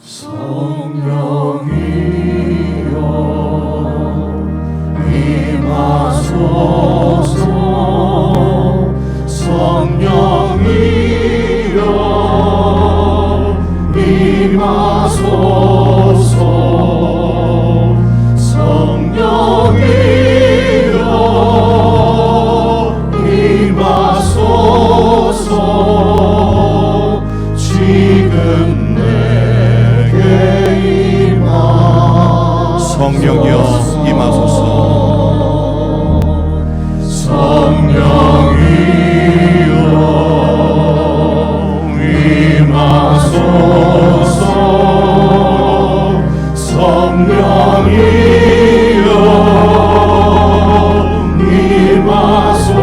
성령이여 임하소서. 성령이여 임하소서. 성령이여 임하소서. 지금 내게 성령이여 임하소서. 성령이여 임하소서. 성령이여 임하소서.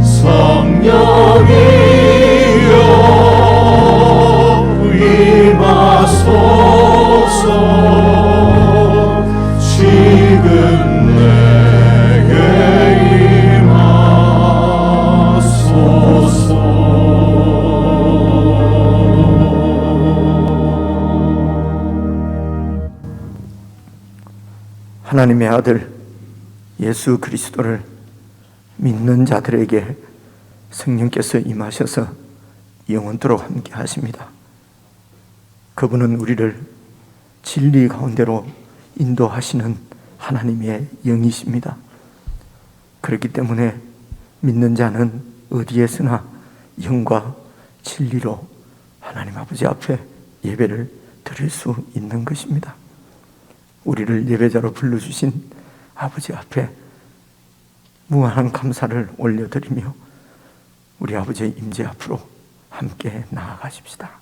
성령이여 임하소서. 지금 내게 임하소서. 하나님의 아들 예수 그리스도를 믿는 자들에게 성령께서 임하셔서 영원토록 함께 하십니다. 그분은 우리를 진리 가운데로 인도하시는 하나님의 영이십니다. 그렇기 때문에 믿는 자는 어디에서나 영과 진리로 하나님 아버지 앞에 예배를 드릴 수 있는 것입니다. 우리를 예배자로 불러주신 아버지 앞에 무한한 감사를 올려드리며 우리 아버지의 임재 앞으로 함께 나아가십시다.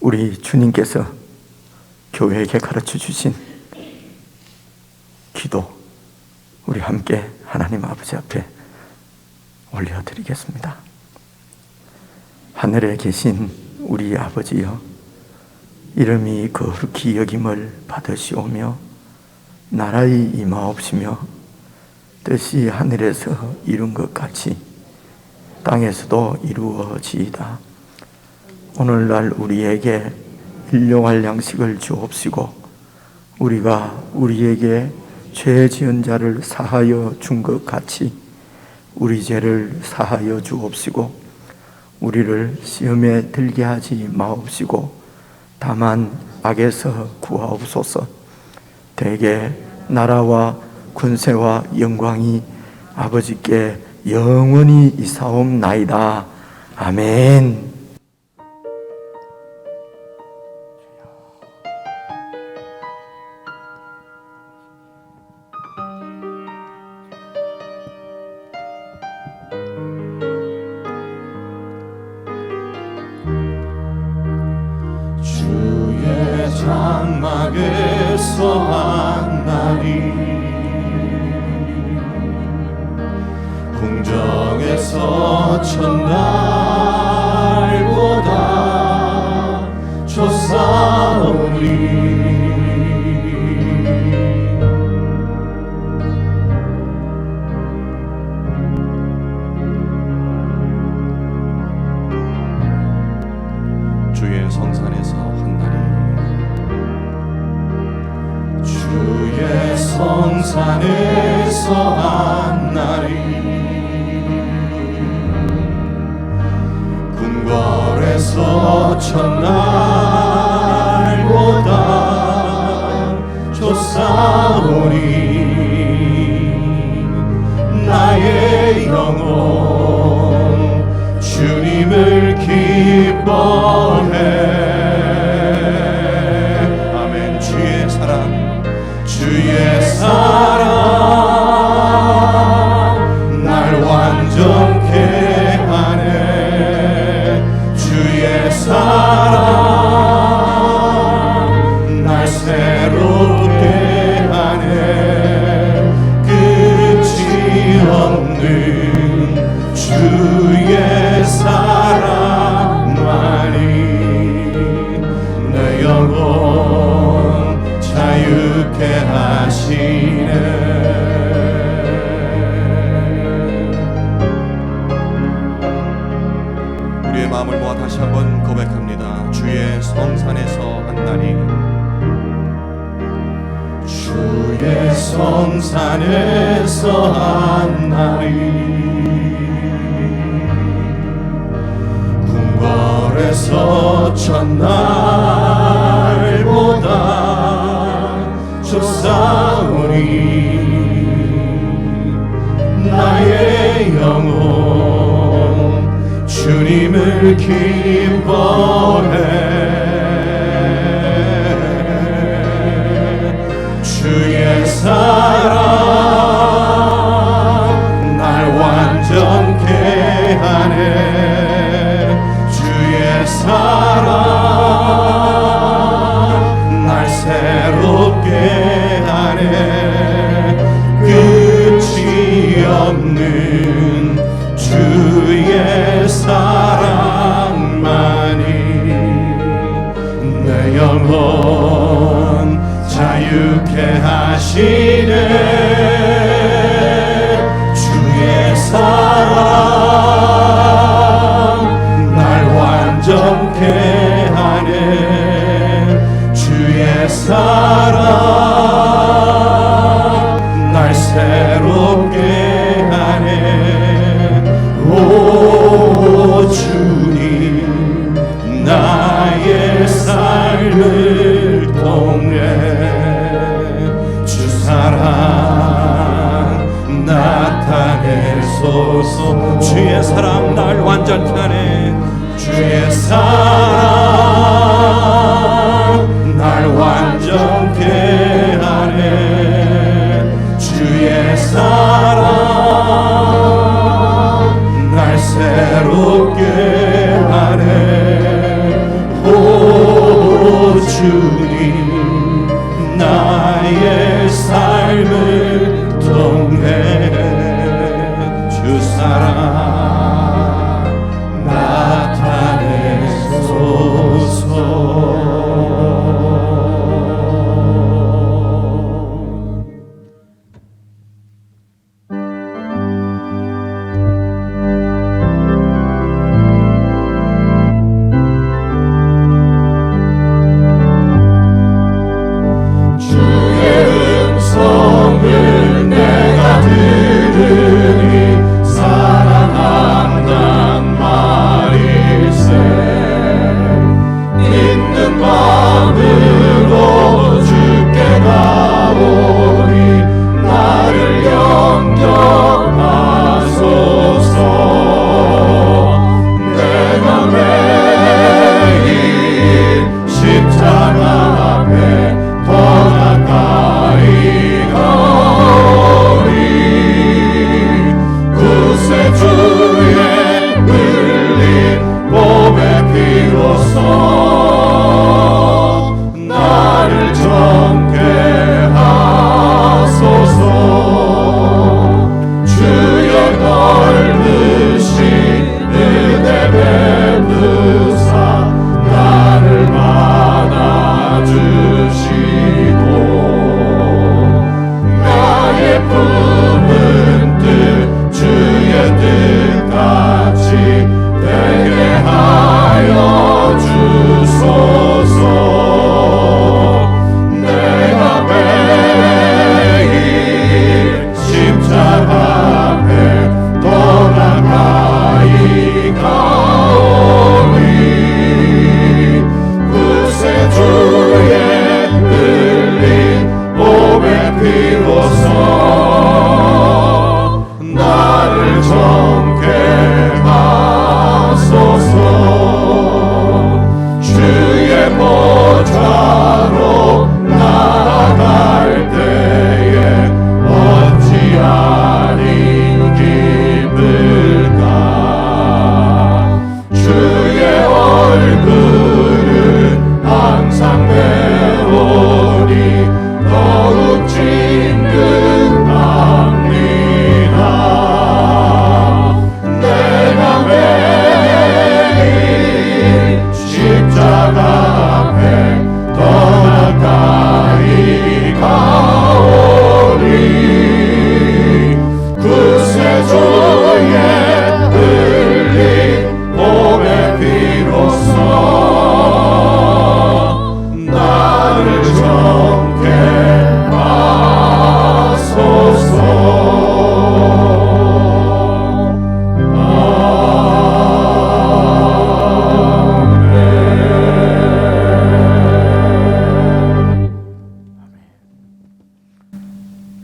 우리 주님께서 교회에게 가르쳐 주신 기도, 우리 함께 하나님 아버지 앞에 올려드리겠습니다. 하늘에 계신 우리 아버지여, 이름이 거룩히 여김을 받으시오며 나라의 임하옵시며 뜻이 하늘에서 이룬 것 같이 땅에서도 이루어지이다. 오늘날 우리에게 일용할 양식을 주옵시고 우리가 우리에게 죄 지은 자를 사하여 준 것 같이 우리 죄를 사하여 주옵시고 우리를 시험에 들게 하지 마옵시고 다만 악에서 구하옵소서. 대개 나라와 군세와 영광이 아버지께 영원히 이사옵나이다. 아멘. 주의 장막에서 한 날이 궁정에서 첫날보다 좋사오니 주의 성산에서 한 날이 주의 성산에서 한 날이 궁궐에서 첫날보다 좋사오니 나의 영혼 주님을 기뻐해. 아멘. 주의 사랑 주의 자유케 하시네. 우리의 마음을 모아 다시 한번 고백합니다. 주의 성산에서 한 날이 주의 성산에서 한 날이 궁궐에서 첫날보다 좋사오니 나의 영혼 주님을 기뻐해. 주의 사랑 날 완전케 하네. 주의 사랑 날 새롭게 하네. 끝이 없는 주의 사랑만이 내 영혼 자유케 하시네. 주의 사랑 날 완전케 하네. 주의 사랑 날 새롭게 하네. 오 주님 나의 삶을 통해 주 사랑 나타내소서. 주의 사랑 날 완전케 하네. 주의 사랑 날 완전케 하네. 주의 사랑 날 새롭게 하네. 오 주님 나의 삶을 통해 주 사랑 나타내소서. 주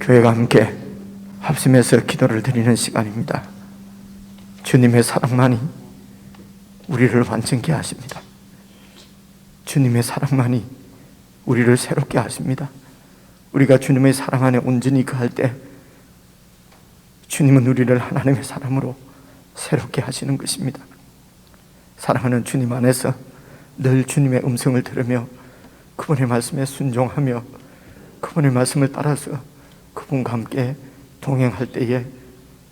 교회가 함께 합심해서 기도를 드리는 시간입니다. 주님의 사랑만이 우리를 완전케 하십니다. 주님의 사랑만이 우리를 새롭게 하십니다. 우리가 주님의 사랑 안에 온전히 거할 때 주님은 우리를 하나님의 사람으로 새롭게 하시는 것입니다. 사랑하는 주님 안에서 늘 주님의 음성을 들으며 그분의 말씀에 순종하며 그분의 말씀을 따라서 그분과 함께 동행할 때에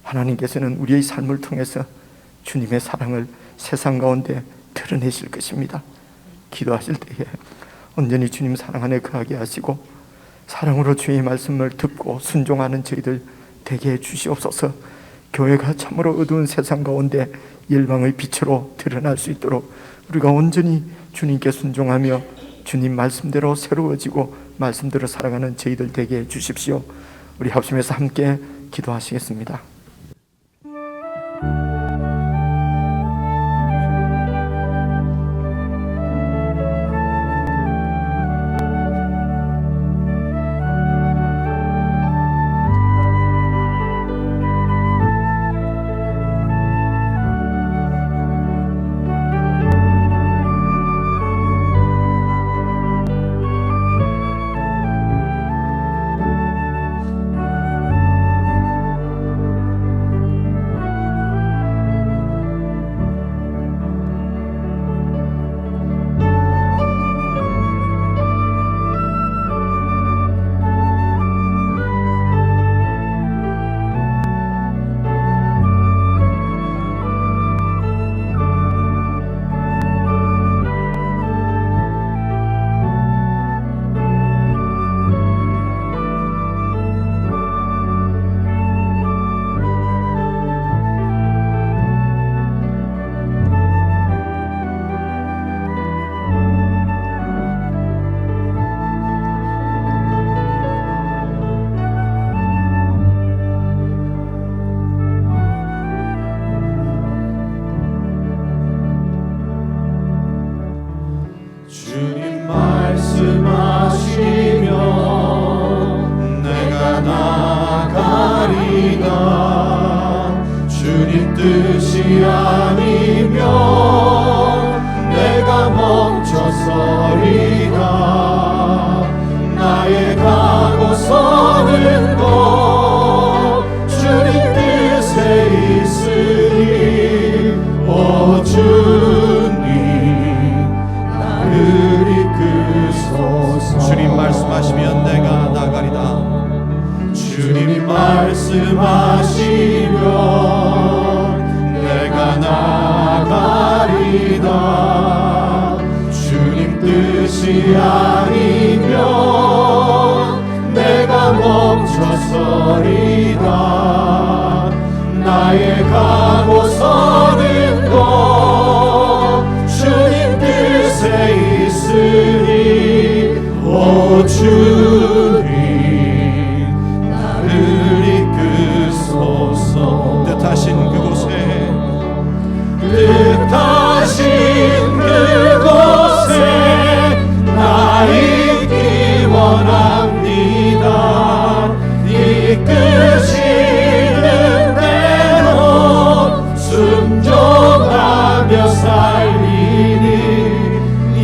하나님께서는 우리의 삶을 통해서 주님의 사랑을 세상 가운데 드러내실 것입니다. 기도하실 때에 온전히 주님 사랑 안에 거하게 하시고 사랑으로 주의 말씀을 듣고 순종하는 저희들 되게 해 주시옵소서. 교회가 참으로 어두운 세상 가운데 열방의 빛으로 드러날 수 있도록 우리가 온전히 주님께 순종하며 주님 말씀대로 새로워지고 말씀대로 살아가는 저희들 되게 해 주십시오. 우리 합심해서 함께 기도하시겠습니다. 주님 말씀하시면 내가 나가리다. 주님 뜻이 아니면 내가 멈춰서리다. 나의 가고서는 것 주님 뜻에 있으니 오 주님 주님 말씀하시면 내가 나가리다. 주님 말씀하시면 내가 나가리다. 주님 뜻이 아니면 내가 멈춰서리다. 나의 가고서는 것 주님 뜻에 있으니 오 주님 나를 이끄소서. 뜻하신 그곳에 나 있기 원합니다. 이끄시는 대로 순종하며 살리니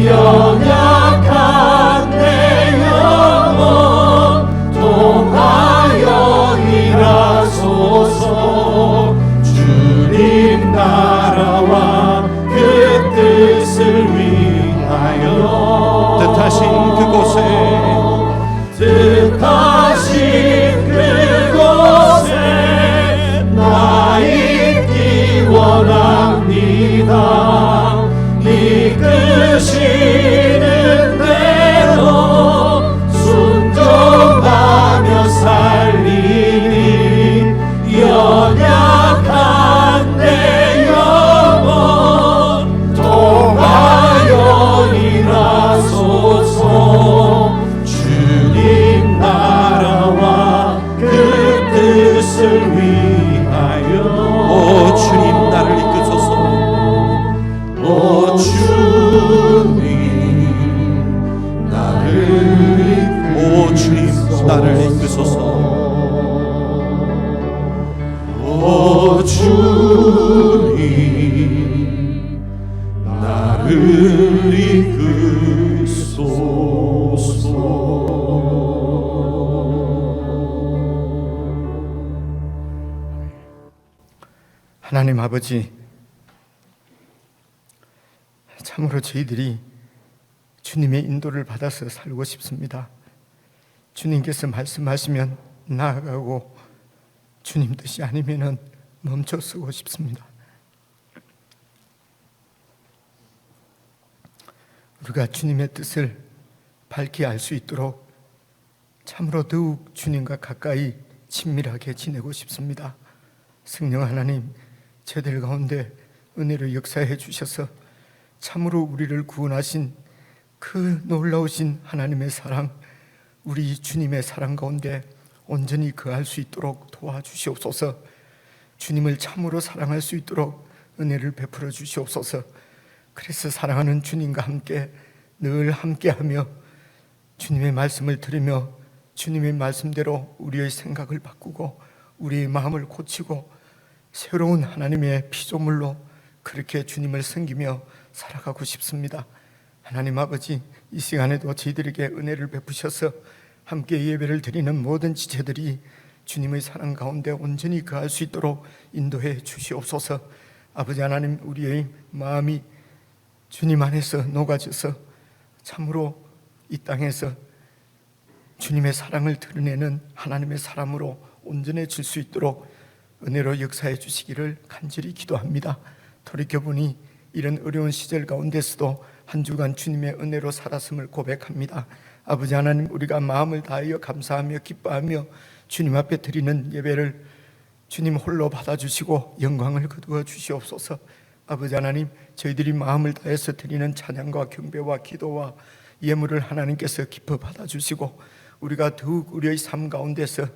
연약한 내 영혼 통하여 일하소서. 주님 나라와 그 뜻을 위하여 뜻하신 그곳에 나 있기 원합니다. 이끄시는 대로 순종하며 살리니 연약한 내 영혼 통하여 일하소서. 주님 나라와 그 뜻을 위하여 오 주님 나를 이끄소서. 오 주님 나를 이끄소서. 오 주님 나를 이끄소서. 주님 나를 이끄소서. 하나님 아버지, 참으로 저희들이 주님의 인도를 받아서 살고 싶습니다. 주님께서 말씀하시면 나아가고 주님 뜻이 아니면 멈춰 서고 싶습니다. 우리가 주님의 뜻을 밝히 알 수 있도록 참으로 더욱 주님과 가까이 친밀하게 지내고 싶습니다. 성령 하나님, 저들 가운데 은혜로 역사해 주셔서 참으로 우리를 구원하신 그 놀라우신 하나님의 사랑, 우리 주님의 사랑 가운데 온전히 거할 수 있도록 도와주시옵소서. 주님을 참으로 사랑할 수 있도록 은혜를 베풀어 주시옵소서. 그래서 사랑하는 주님과 함께 늘 함께하며 주님의 말씀을 들으며 주님의 말씀대로 우리의 생각을 바꾸고 우리의 마음을 고치고 새로운 하나님의 피조물로 그렇게 주님을 섬기며 살아가고 싶습니다. 하나님 아버지, 이 시간에도 저희들에게 은혜를 베푸셔서 함께 예배를 드리는 모든 지체들이 주님의 사랑 가운데 온전히 거할 수 있도록 인도해 주시옵소서. 아버지 하나님, 우리의 마음이 주님 안에서 녹아져서 참으로 이 땅에서 주님의 사랑을 드러내는 하나님의 사람으로 온전해질 수 있도록 은혜로 역사해 주시기를 간절히 기도합니다. 돌이켜보니 이런 어려운 시절 가운데서도 한 주간 주님의 은혜로 살았음을 고백합니다. 아버지 하나님, 우리가 마음을 다하여 감사하며 기뻐하며 주님 앞에 드리는 예배를 주님 홀로 받아주시고 영광을 거두어 주시옵소서. 아버지 하나님, 저희들이 마음을 다해서 드리는 찬양과 경배와 기도와 예물을 하나님께서 기뻐 받아주시고 우리가 더욱 우리의 삶 가운데서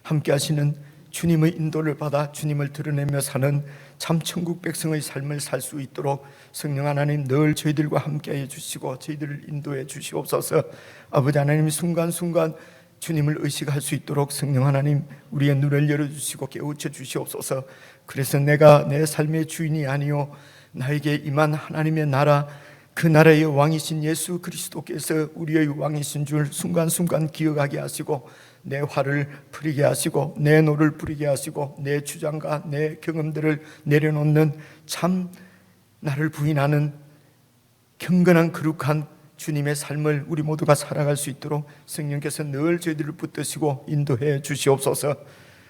함께 하시는 주님의 인도를 받아 주님을 드러내며 사는 참 천국 백성의 삶을 살 수 있도록 성령 하나님 늘 저희들과 함께 해주시고 저희들을 인도해 주시옵소서. 아버지 하나님, 순간순간 주님을 의식할 수 있도록 성령 하나님 우리의 눈을 열어주시고 깨우쳐 주시옵소서. 그래서 내가 내 삶의 주인이 아니요 나에게 임한 하나님의 나라, 그 나라의 왕이신 예수 그리스도께서 우리의 왕이신 줄 순간순간 기억하게 하시고 내 화를 풀리게 하시고 내 노를 부리게 하시고 내 주장과 내 경험들을 내려놓는 참 나를 부인하는 경건한 거룩한 주님의 삶을 우리 모두가 살아갈 수 있도록 성령께서 늘 저희들을 붙드시고 인도해 주시옵소서.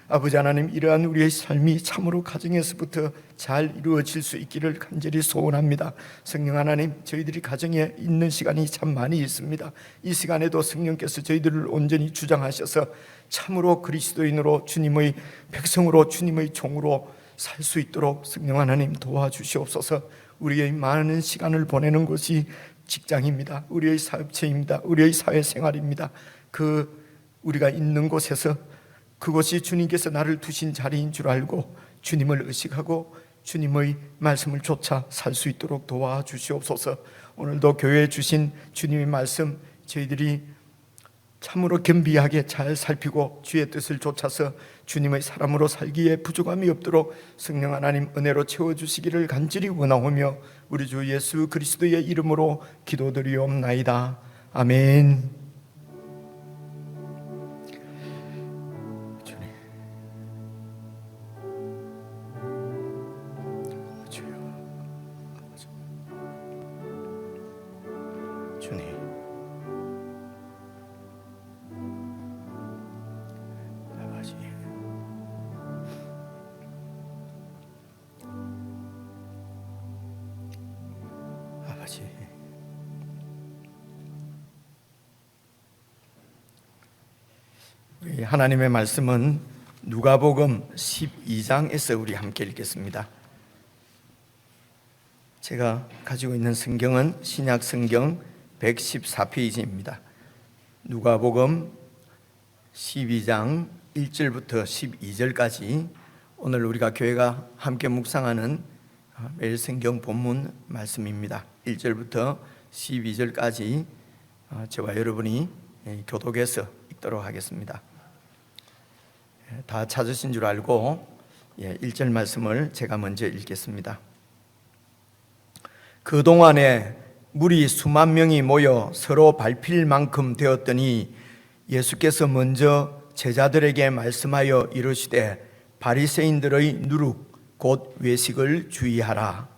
아버지 하나님, 이러한 우리의 삶이 참으로 가정에서부터 잘 이루어질 수 있기를 간절히 소원합니다. 성령 하나님, 저희들이 가정에 있는 시간이 참 많이 있습니다. 이 시간에도 성령께서 저희들을 온전히 주장하셔서 참으로 그리스도인으로 주님의 백성으로 주님의 종으로 살 수 있도록 성령 하나님 도와주시옵소서. 우리의 많은 시간을 보내는 곳이 직장입니다. 우리의 사업체입니다. 우리의 사회생활입니다. 우리가 있는 곳에서 그곳이 주님께서 나를 두신 자리인 줄 알고 주님을 의식하고 주님의 말씀을 쫓아 살 수 있도록 도와주시옵소서. 오늘도 교회에 주신 주님의 말씀 저희들이 참으로 겸비하게 잘 살피고 주의 뜻을 좇아서 주님의 사람으로 살기에 부족함이 없도록 성령 하나님 은혜로 채워주시기를 간절히 원하오며 우리 주 예수 그리스도의 이름으로 기도드리옵나이다. 아멘. 주님, 아버지, 아버지, 우리 하나님의 말씀은 누가복음 12장에서 우리 함께 읽겠습니다. 제가 가지고 있는 성경은 신약 성경 114페이지입니다. 누가복음 12장 1절부터 12절까지 오늘 우리가 교회가 함께 묵상하는 매일 성경 본문 말씀입니다. 1절부터 12절까지 저와 여러분이 교독해서 읽도록 하겠습니다. 다 찾으신 줄 알고 1절 말씀을 제가 먼저 읽겠습니다. 그동안에 물이 수만 명이 모여 서로 밟힐 만큼 되었더니 예수께서 먼저 제자들에게 말씀하여 이르시되 바리새인들의 누룩 곧 외식을 주의하라.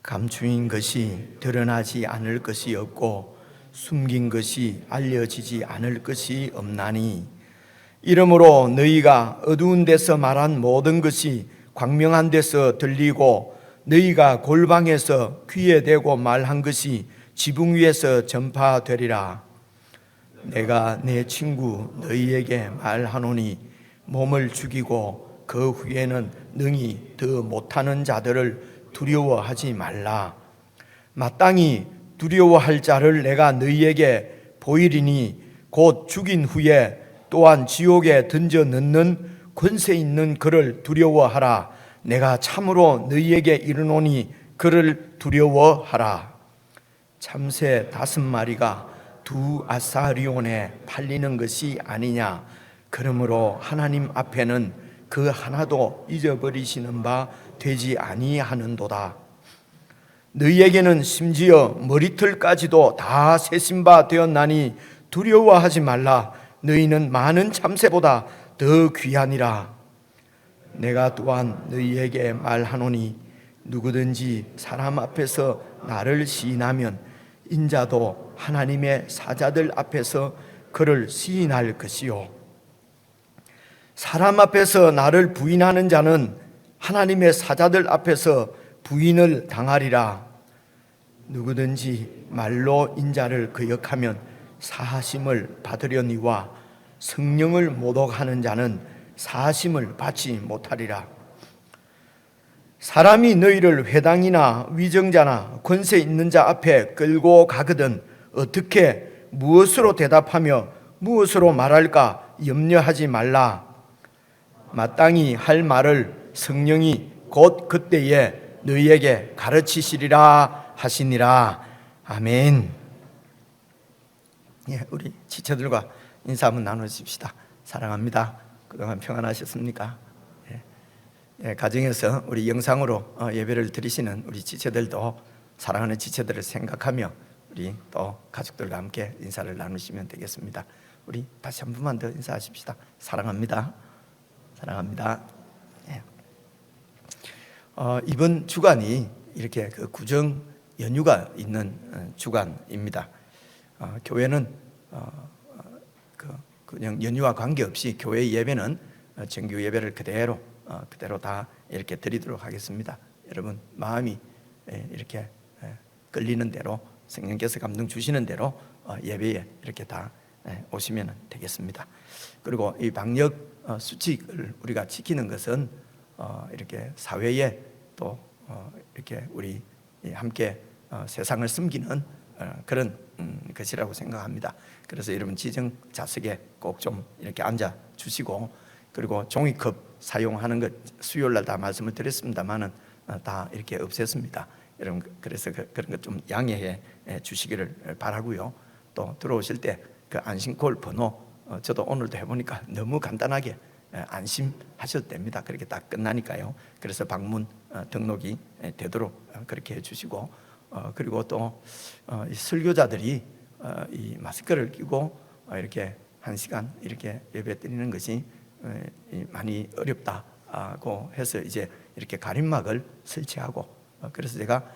감추인 것이 드러나지 않을 것이 없고 숨긴 것이 알려지지 않을 것이 없나니 이러므로 너희가 어두운 데서 말한 모든 것이 광명한 데서 들리고 너희가 골방에서 귀에 대고 말한 것이 지붕 위에서 전파되리라. 내가 내 친구 너희에게 말하노니 몸을 죽이고 그 후에는 능히 더 못하는 자들을 두려워하지 말라. 마땅히 두려워할 자를 내가 너희에게 보이리니 곧 죽인 후에 또한 지옥에 던져 넣는 권세 있는 그를 두려워하라. 내가 참으로 너희에게 이르노니 그를 두려워하라. 참새 5마리가 2 아사리온에 팔리는 것이 아니냐. 그러므로 하나님 앞에는 그 하나도 잊어버리시는 바 되지 아니하는도다. 너희에게는 심지어 머리털까지도 다 세신 바 되었나니 두려워하지 말라. 너희는 많은 참새보다 더 귀하니라. 내가 또한 너희에게 말하노니 누구든지 사람 앞에서 나를 시인하면 인자도 하나님의 사자들 앞에서 그를 시인할 것이요 사람 앞에서 나를 부인하는 자는 하나님의 사자들 앞에서 부인을 당하리라. 누구든지 말로 인자를 거역하면 사하심을 받으려니와 성령을 모독하는 자는 사하심을 받지 못하리라. 사람이 너희를 회당이나 위정자나 권세 있는 자 앞에 끌고 가거든 어떻게 무엇으로 대답하며 무엇으로 말할까 염려하지 말라. 마땅히 할 말을 성령이 곧 그때에 너희에게 가르치시리라 하시니라. 아멘. 우리 지체들과 인사 한번 나누십시다. 사랑합니다. 그동안 평안하셨습니까? 가정에서 우리 영상으로 예배를 드리시는 우리 지체들도 사랑하는 지체들을 생각하며 우리 또 가족들과 함께 인사를 나누시면 되겠습니다. 우리 다시 한 번만 더 인사하십시다. 사랑합니다. 사랑합니다. 이번 주간이 이렇게 그 구정 연휴가 있는 주간입니다. 교회는 그냥 연휴와 관계없이 교회 예배는 정규 예배를 그대로 다 이렇게 드리도록 하겠습니다. 여러분 마음이 이렇게 끌리는 대로 성령께서 감동 주시는 대로 예배에 이렇게 다 오시면 되겠습니다. 그리고 이 방역 수칙을 우리가 지키는 것은 이렇게 사회에 또 이렇게 우리 함께 세상을 섬기는 그런 것이라고 생각합니다. 그래서 여러분 지정 좌석에 꼭 좀 이렇게 앉아 주시고, 그리고 종이컵 사용하는 것 수요일 날 다 말씀을 드렸습니다만은 다 이렇게 없앴습니다. 여러분 그래서 그런 것 좀 양해해 주시기를 바라고요. 또 들어오실 때 그 안심콜 번호 저도 오늘도 해보니까 너무 간단하게 안심하셔도 됩니다. 그렇게 딱 끝나니까요. 그래서 방문 등록이 되도록 그렇게 해주시고, 그리고 또 설교자들이 이 마스크를 끼고 이렇게 1시간 이렇게 예배 드리는 것이 많이 어렵다고 해서 이제 이렇게 가림막을 설치하고, 그래서 제가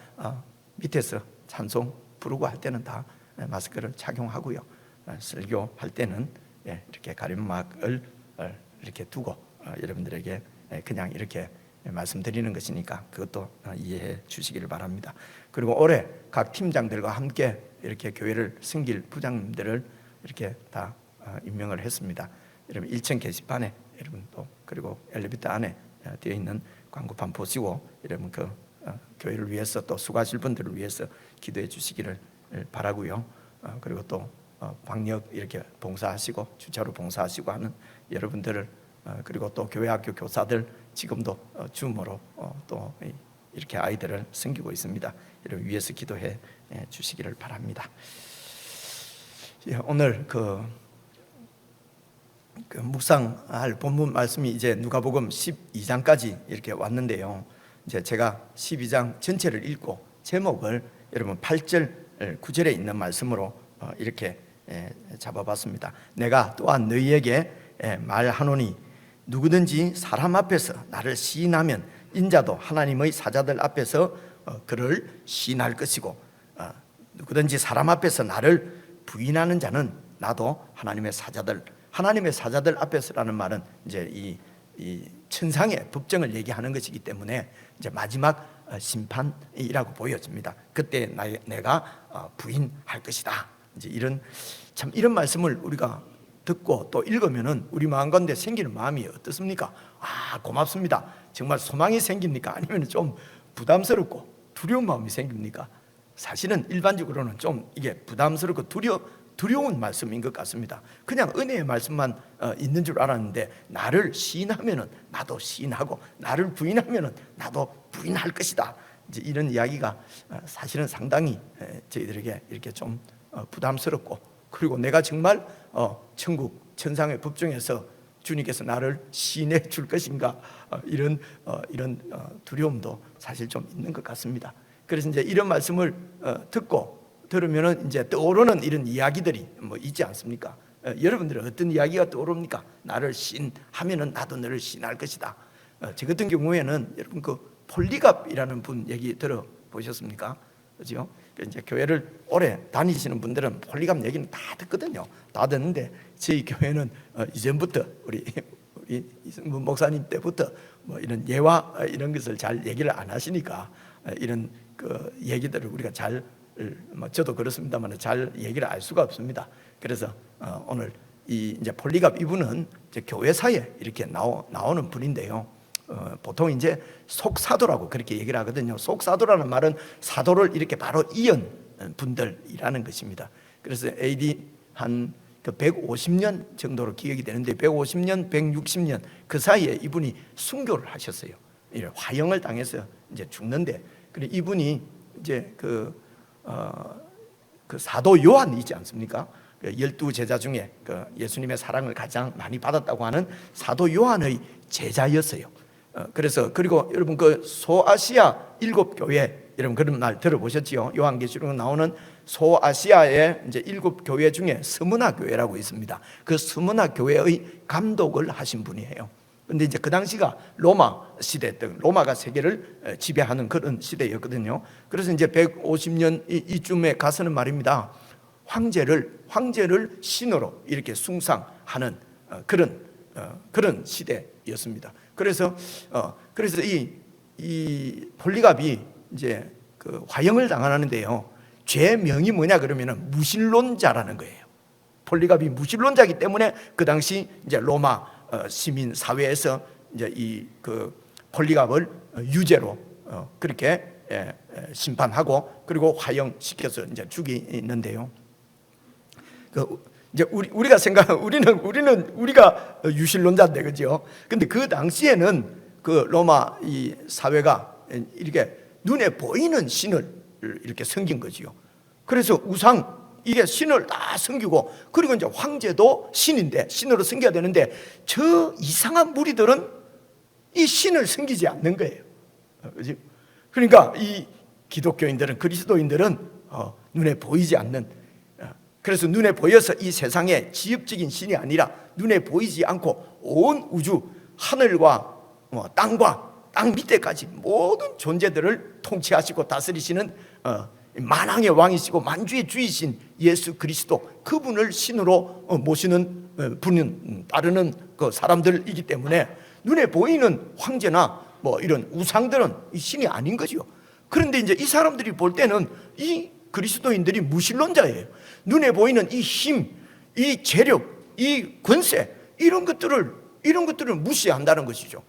밑에서 찬송 부르고 할 때는 다 마스크를 착용하고요. 설교할 때는 이렇게 가림막을 이렇게 두고 여러분들에게 그냥 이렇게 말씀드리는 것이니까 그것도 이해해 주시기를 바랍니다. 그리고 올해 각 팀장들과 함께 이렇게 교회를 섬길 부장님들을 이렇게 다 임명을 했습니다. 여러분 1층 게시판에 여러분 또 그리고 엘리베이터 안에 되어 있는 광고판 보시고 여러분 그 교회를 위해서 또 수고하실 분들을 위해서 기도해 주시기를 바라고요. 그리고 또 방역 이렇게 봉사하시고 주차로 봉사하시고 하는 여러분들을, 그리고 또 교회 학교 교사들 지금도 줌으로 또 이렇게 아이들을 섬기고 있습니다. 여러분 위해서 기도해 주시기를 바랍니다. 오늘 그 그 묵상할 본문 말씀이 이제 누가복음 12장까지 이렇게 왔는데요. 이제 제가 12장 전체를 읽고 제목을 여러분 8절 9절에 있는 말씀으로 이렇게 잡아봤습니다. 내가 또한 너희에게 말하노니 누구든지 사람 앞에서 나를 시인하면 인자도 하나님의 사자들 앞에서 그를 시인할 것이고, 누구든지 사람 앞에서 나를 부인하는 자는 나도 하나님의 사자들 앞에서라는 말은 이제 이 천상의 법정을 얘기하는 것이기 때문에 이제 마지막 심판이라고 보여집니다. 그때 내가 부인할 것이다. 이제 이런 말씀을 우리가 듣고 또 읽으면은 우리 마음 가운데 생기는 마음이 어떻습니까? 고맙습니다. 정말 소망이 생깁니까? 아니면 좀 부담스럽고 두려운 마음이 생깁니까? 사실은 일반적으로는 좀 이게 부담스럽고 두려운 말씀인 것 같습니다. 그냥 은혜의 말씀만 있는 줄 알았는데, 나를 시인하면은 나도 시인하고 나를 부인하면은 나도 부인할 것이다. 이제 이런 이야기가 사실은 상당히 저희들에게 이렇게 좀 부담스럽고, 그리고 내가 정말 천국 천상의 법정에서 주님께서 나를 시인해 줄 것인가, 이런 두려움도 사실 좀 있는 것 같습니다. 그래서 이제 이런 말씀을 듣고 들으면은 이제 떠오르는 이런 이야기들이 뭐 있지 않습니까? 여러분들은 어떤 이야기가 떠오릅니까? 나를 시인하면은 나도 너를 시인할 것이다. 저 같은 경우에는 여러분 그 폴리갑이라는 분 얘기 들어보셨습니까? 그죠? 이제 교회를 오래 다니시는 분들은 폴리갑 얘기는 다 듣거든요. 다 듣는데 저희 교회는 이전부터 우리 이승문 목사님 때부터 뭐 이런 예화 이런 것을 잘 얘기를 안 하시니까 이런 그 얘기들을 우리가 잘, 저도 그렇습니다만 잘 얘기를 알 수가 없습니다. 그래서 오늘 이제 폴리갑 이분은 이제 교회사에 이렇게 나오는 분인데요. 보통 이제 속사도라고 그렇게 얘기를 하거든요. 속사도라는 말은 사도를 이렇게 바로 이은 분들이라는 것입니다. 그래서 AD 한 150년 정도로 기억이 되는데, 150년, 160년 그 사이에 이분이 순교를 하셨어요. 화형을 당해서 이제 죽는데, 그리고 이분이 이제 그 사도 요한이 있지 않습니까? 12 제자 중에 그 예수님의 사랑을 가장 많이 받았다고 하는 사도 요한의 제자였어요. 그래서 그리고 여러분 그 소아시아 7교회, 여러분 그런 말 들어보셨지요? 요한계시록에 나오는 소아시아의 이제 7교회 중에 스무나 교회라고 있습니다. 그 스무나 교회의 감독을 하신 분이에요. 근데 이제 그 당시가 로마 시대였던, 로마가 세계를 지배하는 그런 시대였거든요. 그래서 이제 150년 이쯤에 가서는 말입니다, 황제를 신으로 이렇게 숭상하는 그런 시대였습니다. 그래서 이 폴리갑이 이제 그 화형을 당하는데요. 죄명이 뭐냐 그러면은 무신론자라는 거예요. 폴리갑이 무신론자이기 때문에 그 당시 이제 로마 시민 사회에서 이제 이 그 폴리갑을 유죄로 그렇게 심판하고 그리고 화형시켜서 이제 죽이는데요. 이제 우리가 우리가 유신론자인데, 그죠? 근데 그 당시에는 그 로마 이 사회가 이렇게 눈에 보이는 신을 이렇게 섬긴 거지요. 그래서 이게 신을 다 섬기고, 그리고 이제 황제도 신인데 신으로 섬겨야 되는데, 저 이상한 무리들은 이 신을 섬기지 않는 거예요. 그죠? 그러니까 이 기독교인들은, 그리스도인들은 눈에 보이지 않는, 그래서 눈에 보여서 이 세상에 지엽적인 신이 아니라 눈에 보이지 않고 온 우주, 하늘과 땅과 땅 밑에까지 모든 존재들을 통치하시고 다스리시는 만왕의 왕이시고 만주의 주이신 예수 그리스도, 그분을 신으로 모시는 분은 따르는 그 사람들이기 때문에 눈에 보이는 황제나 뭐 이런 우상들은 이 신이 아닌 거죠. 그런데 이제 이 사람들이 볼 때는 이 그리스도인들이 무신론자예요. 눈에 보이는 이 힘, 이 재력, 이 권세, 이런 것들을 무시한다는 것이죠.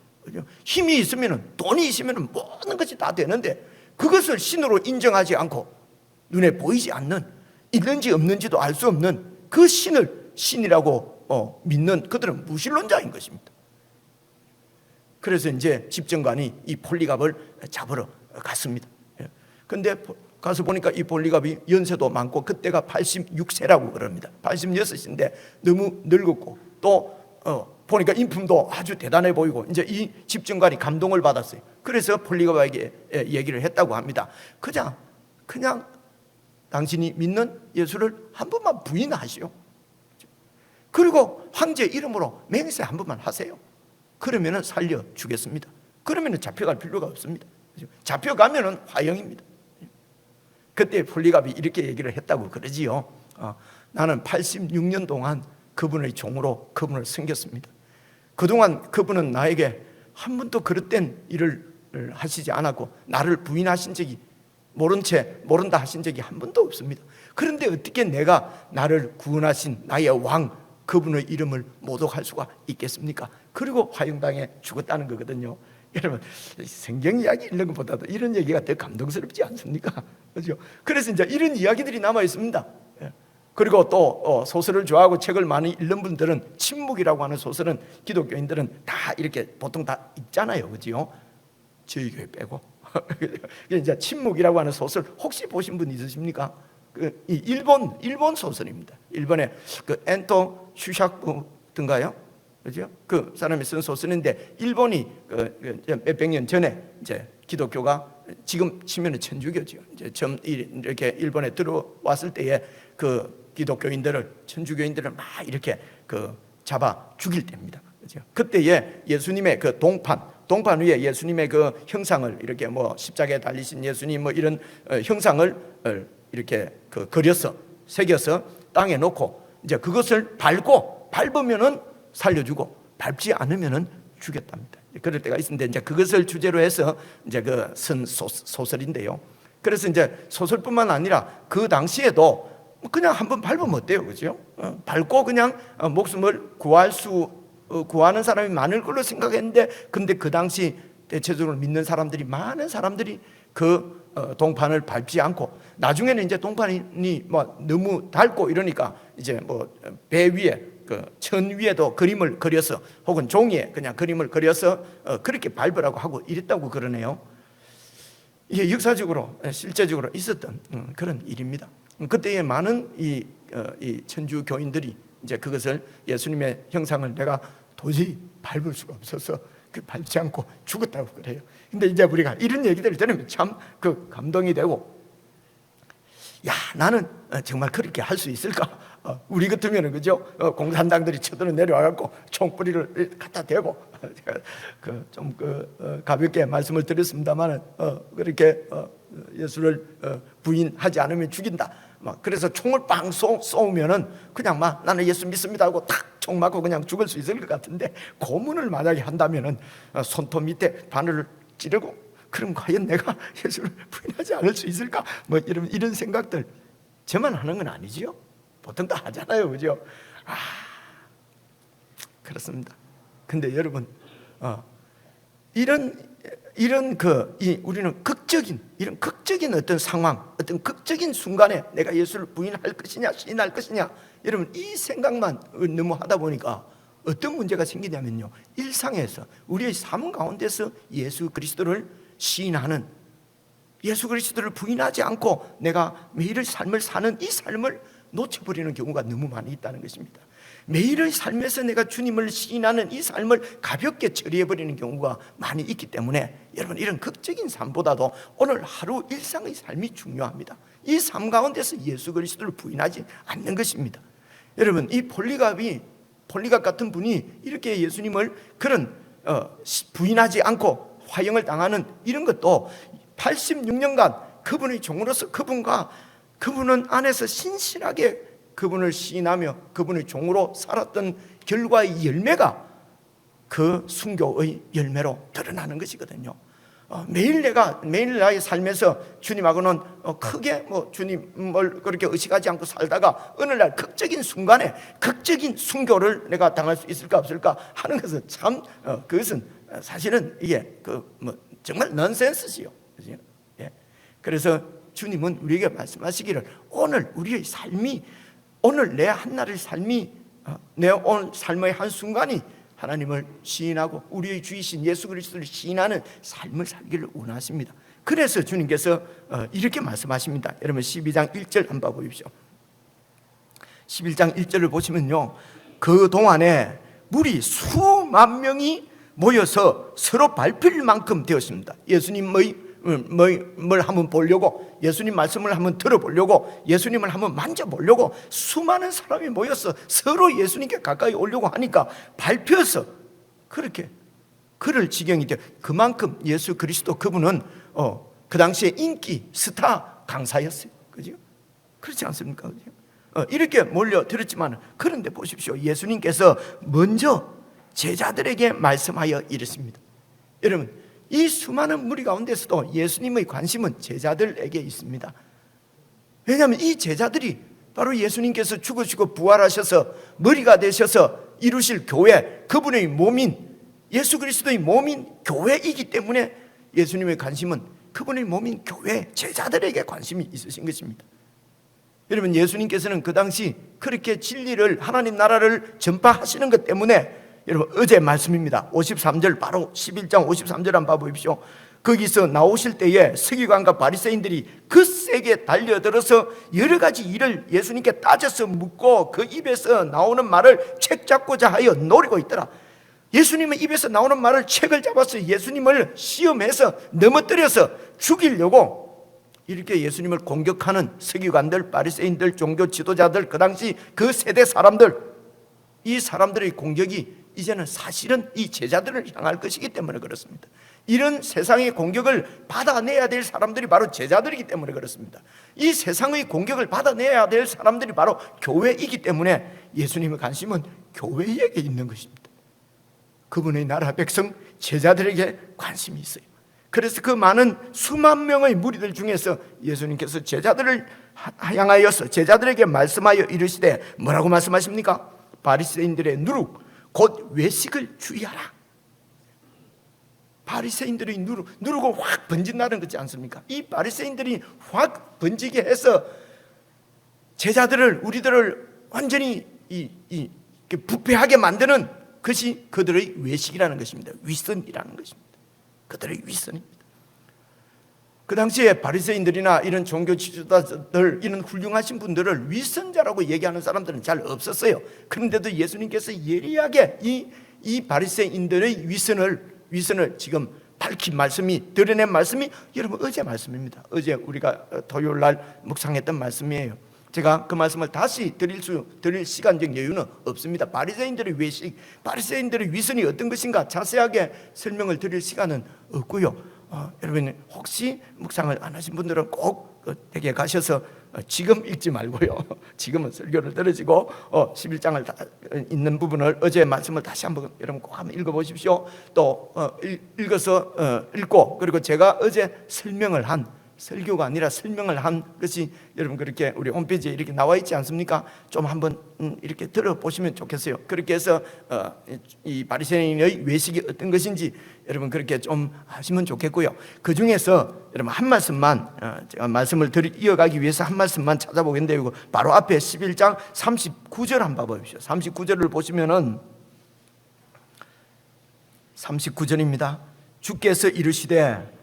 힘이 있으면, 돈이 있으면 모든 것이 다 되는데, 그것을 신으로 인정하지 않고 눈에 보이지 않는, 있는지 없는지도 알 수 없는 그 신을 신이라고 믿는 그들은 무신론자인 것입니다. 그래서 이제 집정관이 이 폴리갑을 잡으러 갔습니다. 그런데 가서 보니까 이 폴리갑이 연세도 많고, 그때가 86세라고 그럽니다. 86인데 너무 늙었고, 또 보니까 인품도 아주 대단해 보이고 이제 이 집정관이 감동을 받았어요. 그래서 폴리갑에게 얘기를 했다고 합니다. 그냥 당신이 믿는 예수를 한 번만 부인하시오. 그리고 황제 이름으로 맹세 한 번만 하세요. 그러면은 살려주겠습니다. 그러면은 잡혀갈 필요가 없습니다. 잡혀가면은 화형입니다. 그때 폴리갑이 이렇게 얘기를 했다고 그러지요. 나는 86년 동안 그분의 종으로 그분을 섬겼습니다. 그동안 그분은 나에게 한 번도 그릇된 일을 하시지 않았고 나를 부인하신 적이 모른 채 모른다 하신 적이 한 번도 없습니다. 그런데 어떻게 내가 나를 구원하신 나의 왕 그분의 이름을 모독할 수가 있겠습니까? 그리고 화형당해 죽었다는 거거든요. 여러분, 성경 이야기 읽는 것보다도 이런 얘기가 더 감동스럽지 않습니까? 그렇죠? 그래서 이제 이런 이야기들이 남아 있습니다. 그리고 또 소설을 좋아하고 책을 많이 읽는 분들은 침묵이라고 하는 소설은 기독교인들은 다 이렇게 보통 다 읽잖아요, 그렇죠? 저희 교회 빼고. 이제 침묵이라고 하는 소설 혹시 보신 분 있으십니까? 이 일본 소설입니다. 일본의 그 엔토 슈샤쿠든가요? 그죠? 그 사람이 쓴 소설인데 일본이 몇백 년 전에 이제 기독교가 지금 치면은 천주교죠. 이제 처음 이렇게 일본에 들어왔을 때에 그 기독교인들을 천주교인들을 막 이렇게 그 잡아 죽일 때입니다. 그죠? 그때에 예수님의 그 동판 위에 예수님의 그 형상을 이렇게 뭐 십자가에 달리신 예수님 뭐 이런 형상을 이렇게 그 그려서 새겨서 땅에 놓고 이제 그것을 밟으면은 살려주고 밟지 않으면은 죽였답니다. 그럴 때가 있는데 이제 그것을 주제로 해서 이제 그 쓴 소설인데요. 그래서 이제 소설뿐만 아니라 그 당시에도 그냥 한번 밟으면 어때요, 그죠? 밟고 그냥 목숨을 구하는 사람이 많을 걸로 생각했는데, 근데 그 당시 대체적으로 믿는 사람들이 많은 사람들이 그 동판을 밟지 않고 나중에는 이제 동판이 뭐 너무 닳고 이러니까 이제 뭐 배 위에 그 천 위에도 그림을 그려서 혹은 종이에 그냥 그림을 그려서 그렇게 밟으라고 하고 이랬다고 그러네요. 이게 역사적으로 실제적으로 있었던 그런 일입니다. 그때에 많은 이 천주 교인들이 이제 그것을 예수님의 형상을 내가 도저히 밟을 수가 없어서 밟지 않고 죽었다고 그래요. 근데 이제 우리가 이런 얘기들을 들으면 참 그 감동이 되고, 야, 나는 정말 그렇게 할 수 있을까? 우리 같으면은 그죠? 공산당들이 쳐들어 내려와갖고 총뿌리를 갖다 대고 좀 가볍게 말씀을 드렸습니다만은 그렇게 예수를 부인하지 않으면 죽인다. 막 그래서 총을 빵 쏘면은 그냥 막 나는 예수 믿습니다 하고 탁 총 맞고 그냥 죽을 수 있을 것 같은데, 고문을 만약에 한다면은 손톱 밑에 바늘을 찌르고, 그럼 과연 내가 예수를 부인하지 않을 수 있을까? 뭐 이런 생각들 저만 하는 건 아니지요. 보통 다 하잖아요, 그죠? 그렇습니다. 근데 여러분, 우리는 이런 극적인 어떤 상황, 어떤 극적인 순간에 내가 예수를 부인할 것이냐, 시인할 것이냐, 여러분 이 생각만 너무 하다 보니까 어떤 문제가 생기냐면요, 일상에서 우리의 삶 가운데서 예수 그리스도를 시인하는, 예수 그리스도를 부인하지 않고 내가 매일의 삶을 사는 이 삶을 놓쳐버리는 경우가 너무 많이 있다는 것입니다. 매일의 삶에서 내가 주님을 시인하는 이 삶을 가볍게 처리해버리는 경우가 많이 있기 때문에 여러분, 이런 극적인 삶보다도 오늘 하루 일상의 삶이 중요합니다. 이 삶 가운데서 예수 그리스도를 부인하지 않는 것입니다. 여러분, 이 폴리갑 같은 분이 이렇게 예수님을 그런 부인하지 않고 화형을 당하는 이런 것도 86년간 그분의 종으로서 그분은 안에서 신실하게 그분을 시인하며 그분의 종으로 살았던 결과의 열매가 그 순교의 열매로 드러나는 것이거든요. 매일 나의 삶에서 주님하고는 크게 뭐 주님을 그렇게 의식하지 않고 살다가 어느 날 극적인 순간에 극적인 순교를 내가 당할 수 있을까 없을까 하는 것은 참 그것은 사실은 이게 정말 넌센스지요. 그래서 주님은 우리에게 말씀하시기를, 오늘 우리의 삶이, 오늘 내 한날의 삶이, 내 오늘 삶의 한순간이 하나님을 시인하고 우리의 주이신 예수 그리스도를 시인하는 삶을 살기를 원하십니다. 그래서 주님께서 이렇게 말씀하십니다. 여러분 12장 1절 한번 봐보십시오. 11장 1절을 보시면요, 그 동안에 무리 수만 명이 모여서 서로 밟힐 만큼 되었습니다. 예수님의 뭘 한번 보려고, 예수님 말씀을 한번 들어보려고, 예수님을 한번 만져보려고 수많은 사람이 모여서 서로 예수님께 가까이 오려고 하니까 밟혀서 그렇게 그럴 지경이 돼요. 그만큼 예수 그리스도 그분은 그 당시에 인기 스타 강사였어요. 그죠? 그렇지 않습니까? 그죠? 이렇게 몰려들었지만, 그런데 보십시오. 예수님께서 먼저 제자들에게 말씀하여 이랬습니다. 여러분, 이 수많은 무리 가운데서도 예수님의 관심은 제자들에게 있습니다. 왜냐하면 이 제자들이 바로 예수님께서 죽으시고 부활하셔서 머리가 되셔서 이루실 교회, 그분의 몸인 예수 그리스도의 몸인 교회이기 때문에 예수님의 관심은 그분의 몸인 교회 제자들에게 관심이 있으신 것입니다. 여러분, 예수님께서는 그 당시 그렇게 진리를, 하나님 나라를 전파하시는 것 때문에, 여러분, 어제 말씀입니다. 53절, 바로 11장 53절 한번 봐보십시오. 거기서 나오실 때에 서기관과 바리새인들이 거세게 달려들어서 여러 가지 일을 예수님께 따져서 묻고 그 입에서 나오는 말을 책잡고자 하여 노리고 있더라. 예수님의 입에서 나오는 말을 책을 잡아서 예수님을 시험해서 넘어뜨려서 죽이려고 이렇게 예수님을 공격하는 서기관들, 바리새인들, 종교 지도자들, 그 당시 그 세대 사람들, 이 사람들의 공격이 이제는 사실은 이 제자들을 향할 것이기 때문에 그렇습니다. 이런 세상의 공격을 받아내야 될 사람들이 바로 제자들이기 때문에 그렇습니다. 이 세상의 공격을 받아내야 될 사람들이 바로 교회이기 때문에 예수님의 관심은 교회에게 있는 것입니다. 그분의 나라 백성 제자들에게 관심이 있어요. 그래서 그 많은 수만 명의 무리들 중에서 예수님께서 제자들을 향하여서 제자들에게 말씀하여 이르시되 뭐라고 말씀하십니까? 바리새인들의 누룩 곧 외식을 주의하라. 바리새인들의 누룩을 확 번진다는 거지 않습니까? 이 바리새인들이 확 번지게 해서 제자들을, 우리들을 완전히 부패하게 만드는 것이 그들의 외식이라는 것입니다. 위선이라는 것입니다. 그들의 위선입니다. 그 당시에 바리새인들이나 이런 종교 지도자들, 이런 훌륭하신 분들을 위선자라고 얘기하는 사람들은 잘 없었어요. 그런데도 예수님께서 예리하게 이 바리새인들의 위선을 지금 밝힌 말씀이, 드러낸 말씀이 여러분 어제 말씀입니다. 어제 우리가 토요일 날 묵상했던 말씀이에요. 제가 그 말씀을 다시 드릴 시간적 여유는 없습니다. 바리새인들의 외식, 바리새인들의 위선이 어떤 것인가 자세하게 설명을 드릴 시간은 없고요. 여러분, 혹시 묵상을 안 하신 분들은 꼭 댁에 가셔서 지금 읽지 말고요. 지금은 설교를 들으시고 11장을 다 있는 부분을, 어제 말씀을 다시 한번 여러분 꼭 한번 읽어보십시오. 또 읽어서 읽고, 그리고 제가 어제 설명을 한, 설교가 아니라 설명을 한 것이 여러분 그렇게 우리 홈페이지에 이렇게 나와 있지 않습니까? 좀 한번 이렇게 들어보시면 좋겠어요. 그렇게 해서 이 바리새인의 외식이 어떤 것인지 여러분 그렇게 좀 하시면 좋겠고요. 그 중에서 여러분 한 말씀만, 제가 말씀을 이어가기 위해서 한 말씀만 찾아보겠는데, 바로 앞에 11장 39절 한번 봐보십시오. 39절을 보시면은 39절입니다. 주께서 이르시되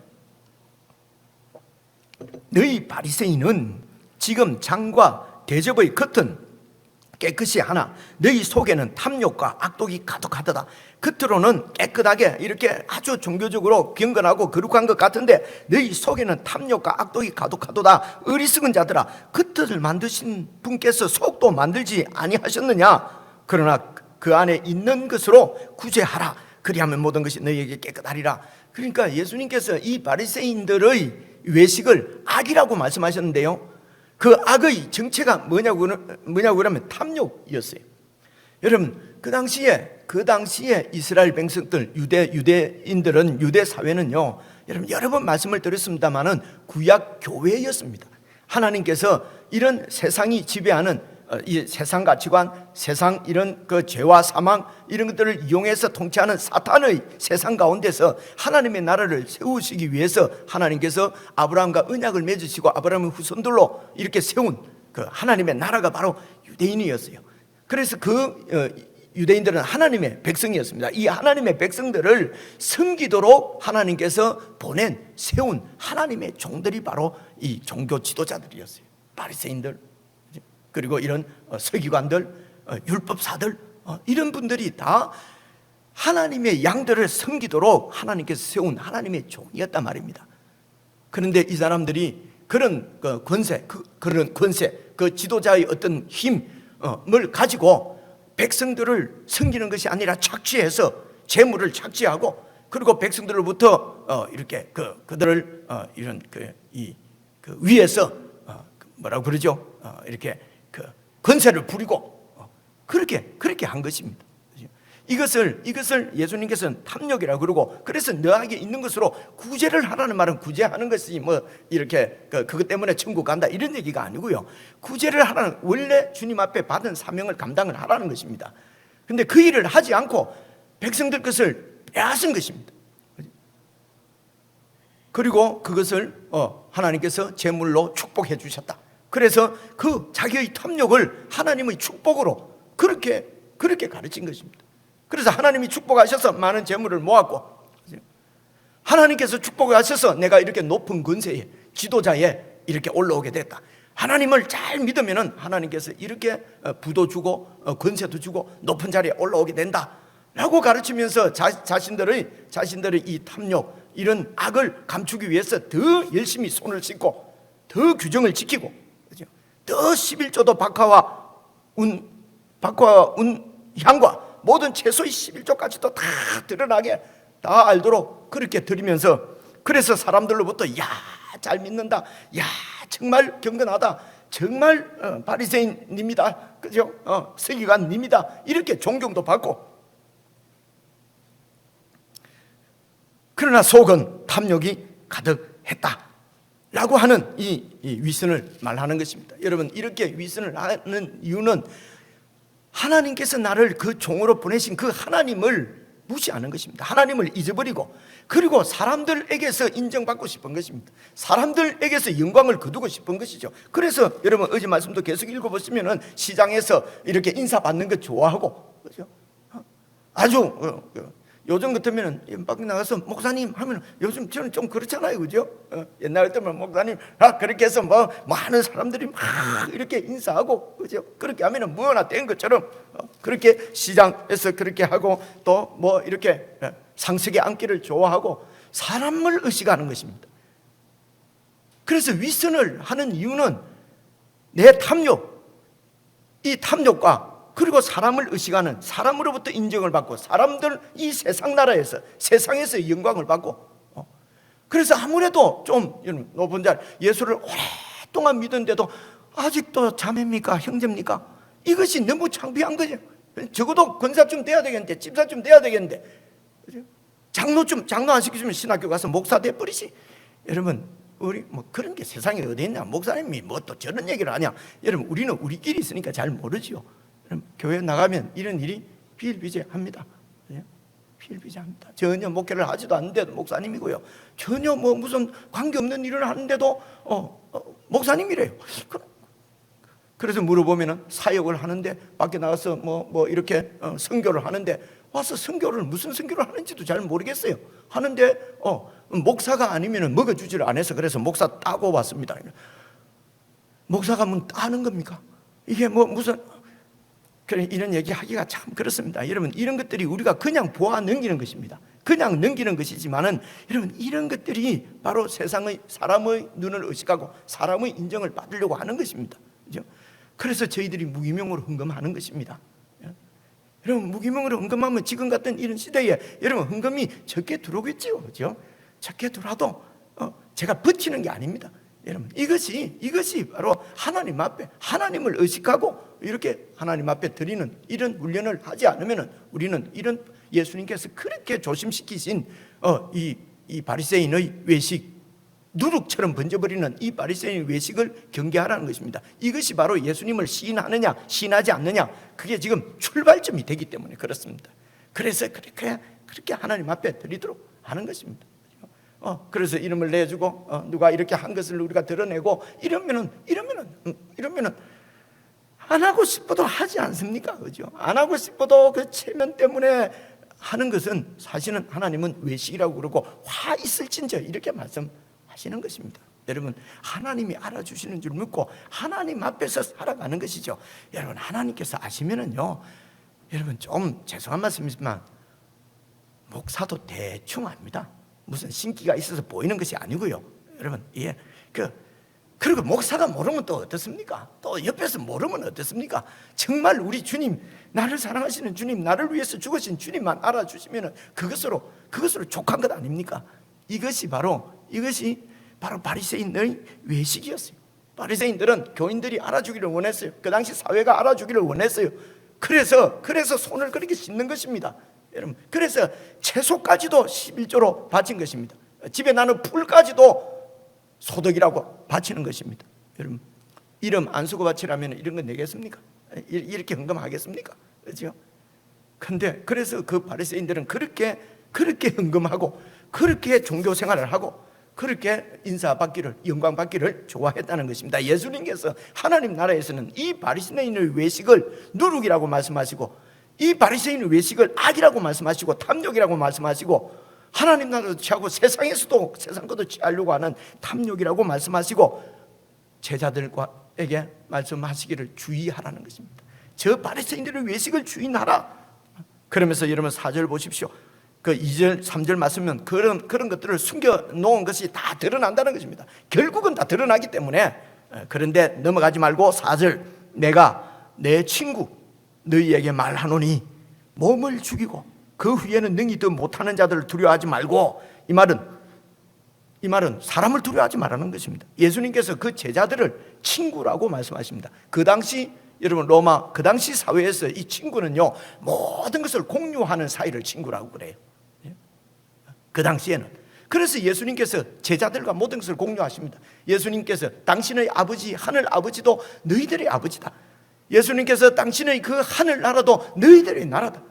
너희 바리새인은 지금 장과 대접의 겉은 깨끗이 하나 너희 속에는 탐욕과 악독이 가득하도다. 겉으로는 깨끗하게 이렇게 아주 종교적으로 경건하고 거룩한 것 같은데 너희 속에는 탐욕과 악독이 가득하도다. 어리석은 자들아, 겉을 만드신 분께서 속도 만들지 아니하셨느냐? 그러나 그 안에 있는 것으로 구제하라. 그리하면 모든 것이 너희에게 깨끗하리라. 그러니까 예수님께서 이 바리새인들의 외식을 악이라고 말씀하셨는데요, 그 악의 정체가 뭐냐고 그러면 탐욕이었어요. 여러분, 그 당시에 이스라엘 백성들, 유대인들은, 유대 사회는요, 여러분 여러 번 말씀을 드렸습니다만은 구약 교회였습니다. 하나님께서 이런 세상이 지배하는 이 세상 가치관, 세상 이런 그 죄와 사망 이런 것들을 이용해서 통치하는 사탄의 세상 가운데서 하나님의 나라를 세우시기 위해서 하나님께서 아브라함과 언약을 맺으시고 아브라함의 후손들로 이렇게 세운 그 하나님의 나라가 바로 유대인이었어요. 그래서 그 유대인들은 하나님의 백성이었습니다. 이 하나님의 백성들을 섬기도록 하나님께서 세운 하나님의 종들이 바로 이 종교 지도자들이었어요. 바리새인들, 그리고 이런 서기관들, 율법사들, 이런 분들이 다 하나님의 양들을 섬기도록 하나님께서 세운 하나님의 종이었단 말입니다. 그런데 이 사람들이 그런 권세, 그 지도자의 어떤 힘을 가지고 백성들을 섬기는 것이 아니라 착취해서 재물을 착취하고, 그리고 백성들로부터 이렇게 그들을 이런 위에서 뭐라고 그러죠? 이렇게 권세를 부리고 그렇게 한 것입니다. 이것을 예수님께서는 탐욕이라고 그러고, 그래서 너에게 있는 것으로 구제를 하라는 말은 구제하는 것이 뭐 이렇게 그것 때문에 천국 간다 이런 얘기가 아니고요. 구제를 하라는, 원래 주님 앞에 받은 사명을 감당을 하라는 것입니다. 근데 그 일을 하지 않고 백성들 것을 빼앗은 것입니다. 그리고 그것을 하나님께서 제물로 축복해 주셨다. 그래서 그 자기의 탐욕을 하나님의 축복으로 그렇게 가르친 것입니다. 그래서 하나님이 축복하셔서 많은 재물을 모았고, 하나님께서 축복하셔서 내가 이렇게 높은 권세에, 지도자에 이렇게 올라오게 됐다. 하나님을 잘 믿으면은 하나님께서 이렇게 부도 주고 권세도 주고 높은 자리에 올라오게 된다 라고 가르치면서 자신들의 이 탐욕, 이런 악을 감추기 위해서 더 열심히 손을 씻고 더 규정을 지키고, 더 11조도 박하와 향과 모든 채소의 11조까지도 다 드러나게 다 알도록 그렇게 드리면서, 그래서 사람들로부터 야 잘 믿는다, 야 정말 경건하다, 정말 바리새인입니다, 그죠? 서기관입니다, 이렇게 존경도 받고, 그러나 속은 탐욕이 가득했다 라고 하는 이 위선을 말하는 것입니다. 여러분, 이렇게 위선을 하는 이유는 하나님께서 나를 그 종으로 보내신 그 하나님을 무시하는 것입니다. 하나님을 잊어버리고, 그리고 사람들에게서 인정받고 싶은 것입니다. 사람들에게서 영광을 거두고 싶은 것이죠. 그래서 여러분, 어제 말씀도 계속 읽어보시면은 시장에서 이렇게 인사받는 것 좋아하고, 그죠? 아주 요즘 같으면 밖에 나가서 목사님 하면, 요즘 저는 좀 그렇잖아요, 그죠? 옛날 같으면 목사님 그렇게 해서 뭐 많은 사람들이 막 이렇게 인사하고, 그죠? 그렇게 하면은 뭐나 된 것처럼 그렇게 시장에서 그렇게 하고, 또 뭐 이렇게 상석에 앉기를 좋아하고 사람을 의식하는 것입니다. 그래서 위선을 하는 이유는 내 탐욕, 이 탐욕과, 그리고 사람을 의식하는, 사람으로부터 인정을 받고, 사람들 이 세상 나라에서 세상에서 영광을 받고, 그래서 아무래도 좀 높은 자리, 예수를 오랫동안 믿었는데도 아직도 자매입니까 형제입니까? 이것이 너무 창피한 거죠. 적어도 권사쯤 돼야 되겠는데, 집사쯤 돼야 되겠는데, 장로 안 시켜주면 신학교 가서 목사 돼버리지. 여러분, 우리 뭐 그런 게 세상에 어디 있냐? 목사님이 뭐 또 저런 얘기를 하냐? 여러분, 우리는 우리끼리 있으니까 잘 모르지요. 교회 나가면 이런 일이 비일비재합니다. 비일비재합니다. 전혀 목회를 하지도 않는데도 목사님이고요. 전혀 뭐 무슨 관계없는 일을 하는데도 목사님이래요. 그래서 물어보면은 사역을 하는데, 밖에 나가서 뭐 이렇게 선교를 하는데, 와서 선교를 무슨 선교를 하는지도 잘 모르겠어요. 하는데 목사가 아니면은 먹어주지를 않아서, 그래서 목사 따고 왔습니다. 목사가 뭐 따는 겁니까? 이게 뭐 무슨, 그래, 이런 얘기 하기가 참 그렇습니다. 여러분, 이런 것들이 우리가 그냥 보아 넘기는 것입니다. 그냥 넘기는 것이지만은, 여러분, 이런 것들이 바로 세상의, 사람의 눈을 의식하고 사람의 인정을 받으려고 하는 것입니다. 그죠? 그래서 저희들이 무기명으로 헌금하는 것입니다. 여러분, 무기명으로 헌금하면 지금 같은 이런 시대에 여러분 헌금이 적게 들어오겠죠, 그죠? 적게 들어와도 제가 버티는 게 아닙니다. 여러분, 이것이 바로 하나님 앞에 하나님을 의식하고 이렇게 하나님 앞에 드리는 이런 훈련을 하지 않으면, 우리는 이런 예수님께서 그렇게 조심시키신 이 바리새인의 외식, 누룩처럼 번져버리는 이 바리새인 외식을 경계하라는 것입니다. 이것이 바로 예수님을 시인하느냐 시인하지 않느냐, 그게 지금 출발점이 되기 때문에 그렇습니다. 그래서 그렇게 하나님 앞에 드리도록 하는 것입니다. 그래서 이름을 내주고 누가 이렇게 한 것을 우리가 드러내고 이러면은 안 하고 싶어도 하지 않습니까? 그죠? 안 하고 싶어도 그 체면 때문에 하는 것은, 사실은 하나님은 외식이라고 그러고 화 있을진저 이렇게 말씀하시는 것입니다. 여러분, 하나님이 알아주시는 줄 믿고 하나님 앞에서 살아가는 것이죠. 여러분, 하나님께서 아시면은요, 여러분 좀 죄송한 말씀이지만 목사도 대충 압니다. 무슨 신기가 있어서 보이는 것이 아니고요. 여러분, 예, 그리고 목사가 모르면 또 어떻습니까? 또 옆에서 모르면 어떻습니까? 정말 우리 주님, 나를 사랑하시는 주님, 나를 위해서 죽으신 주님만 알아주시면 그것으로 족한 것 아닙니까? 이것이 바로 바리새인의 외식이었어요. 바리새인들은 교인들이 알아주기를 원했어요. 그 당시 사회가 알아주기를 원했어요. 그래서 손을 그렇게 씻는 것입니다. 여러분, 그래서 채소까지도 11조로 바친 것입니다. 집에 나는 풀까지도 소득이라고 바치는 것입니다. 여러분, 이름 안 쓰고 바치라면 이런 거 내겠습니까? 이렇게 헌금하겠습니까? 그렇죠? 근데 그래서 그 바리새인들은 그렇게 헌금하고 그렇게 종교 생활을 하고 그렇게 인사받기를, 영광받기를 좋아했다는 것입니다. 예수님께서 하나님 나라에서는 이 바리새인의 외식을 누룩이라고 말씀하시고, 이 바리새인의 외식을 악이라고 말씀하시고, 탐욕이라고 말씀하시고, 하나님 나라도 취하고 세상에서도 세상 것도 취하려고 하는 탐욕이라고 말씀하시고, 제자들에게 말씀하시기를 주의하라는 것입니다. 저 바리새인들의 외식을 주의하라. 그러면서 여러분 4절 보십시오. 그 2절 3절 말씀은 그런 것들을 숨겨놓은 것이 다 드러난다는 것입니다. 결국은 다 드러나기 때문에. 그런데 넘어가지 말고 4절, 내가 내 친구 너희에게 말하노니 몸을 죽이고 그 후에는 능히 더 못하는 자들을 두려워하지 말고. 이 말은 사람을 두려워하지 말라는 것입니다. 예수님께서 그 제자들을 친구라고 말씀하십니다. 그 당시 여러분 로마 그 당시 사회에서 이 친구는요, 모든 것을 공유하는 사이를 친구라고 그래요. 그 당시에는. 그래서 예수님께서 제자들과 모든 것을 공유하십니다. 예수님께서 당신의 아버지 하늘 아버지도 너희들의 아버지다. 예수님께서 당신의 그 하늘 나라도 너희들의 나라다.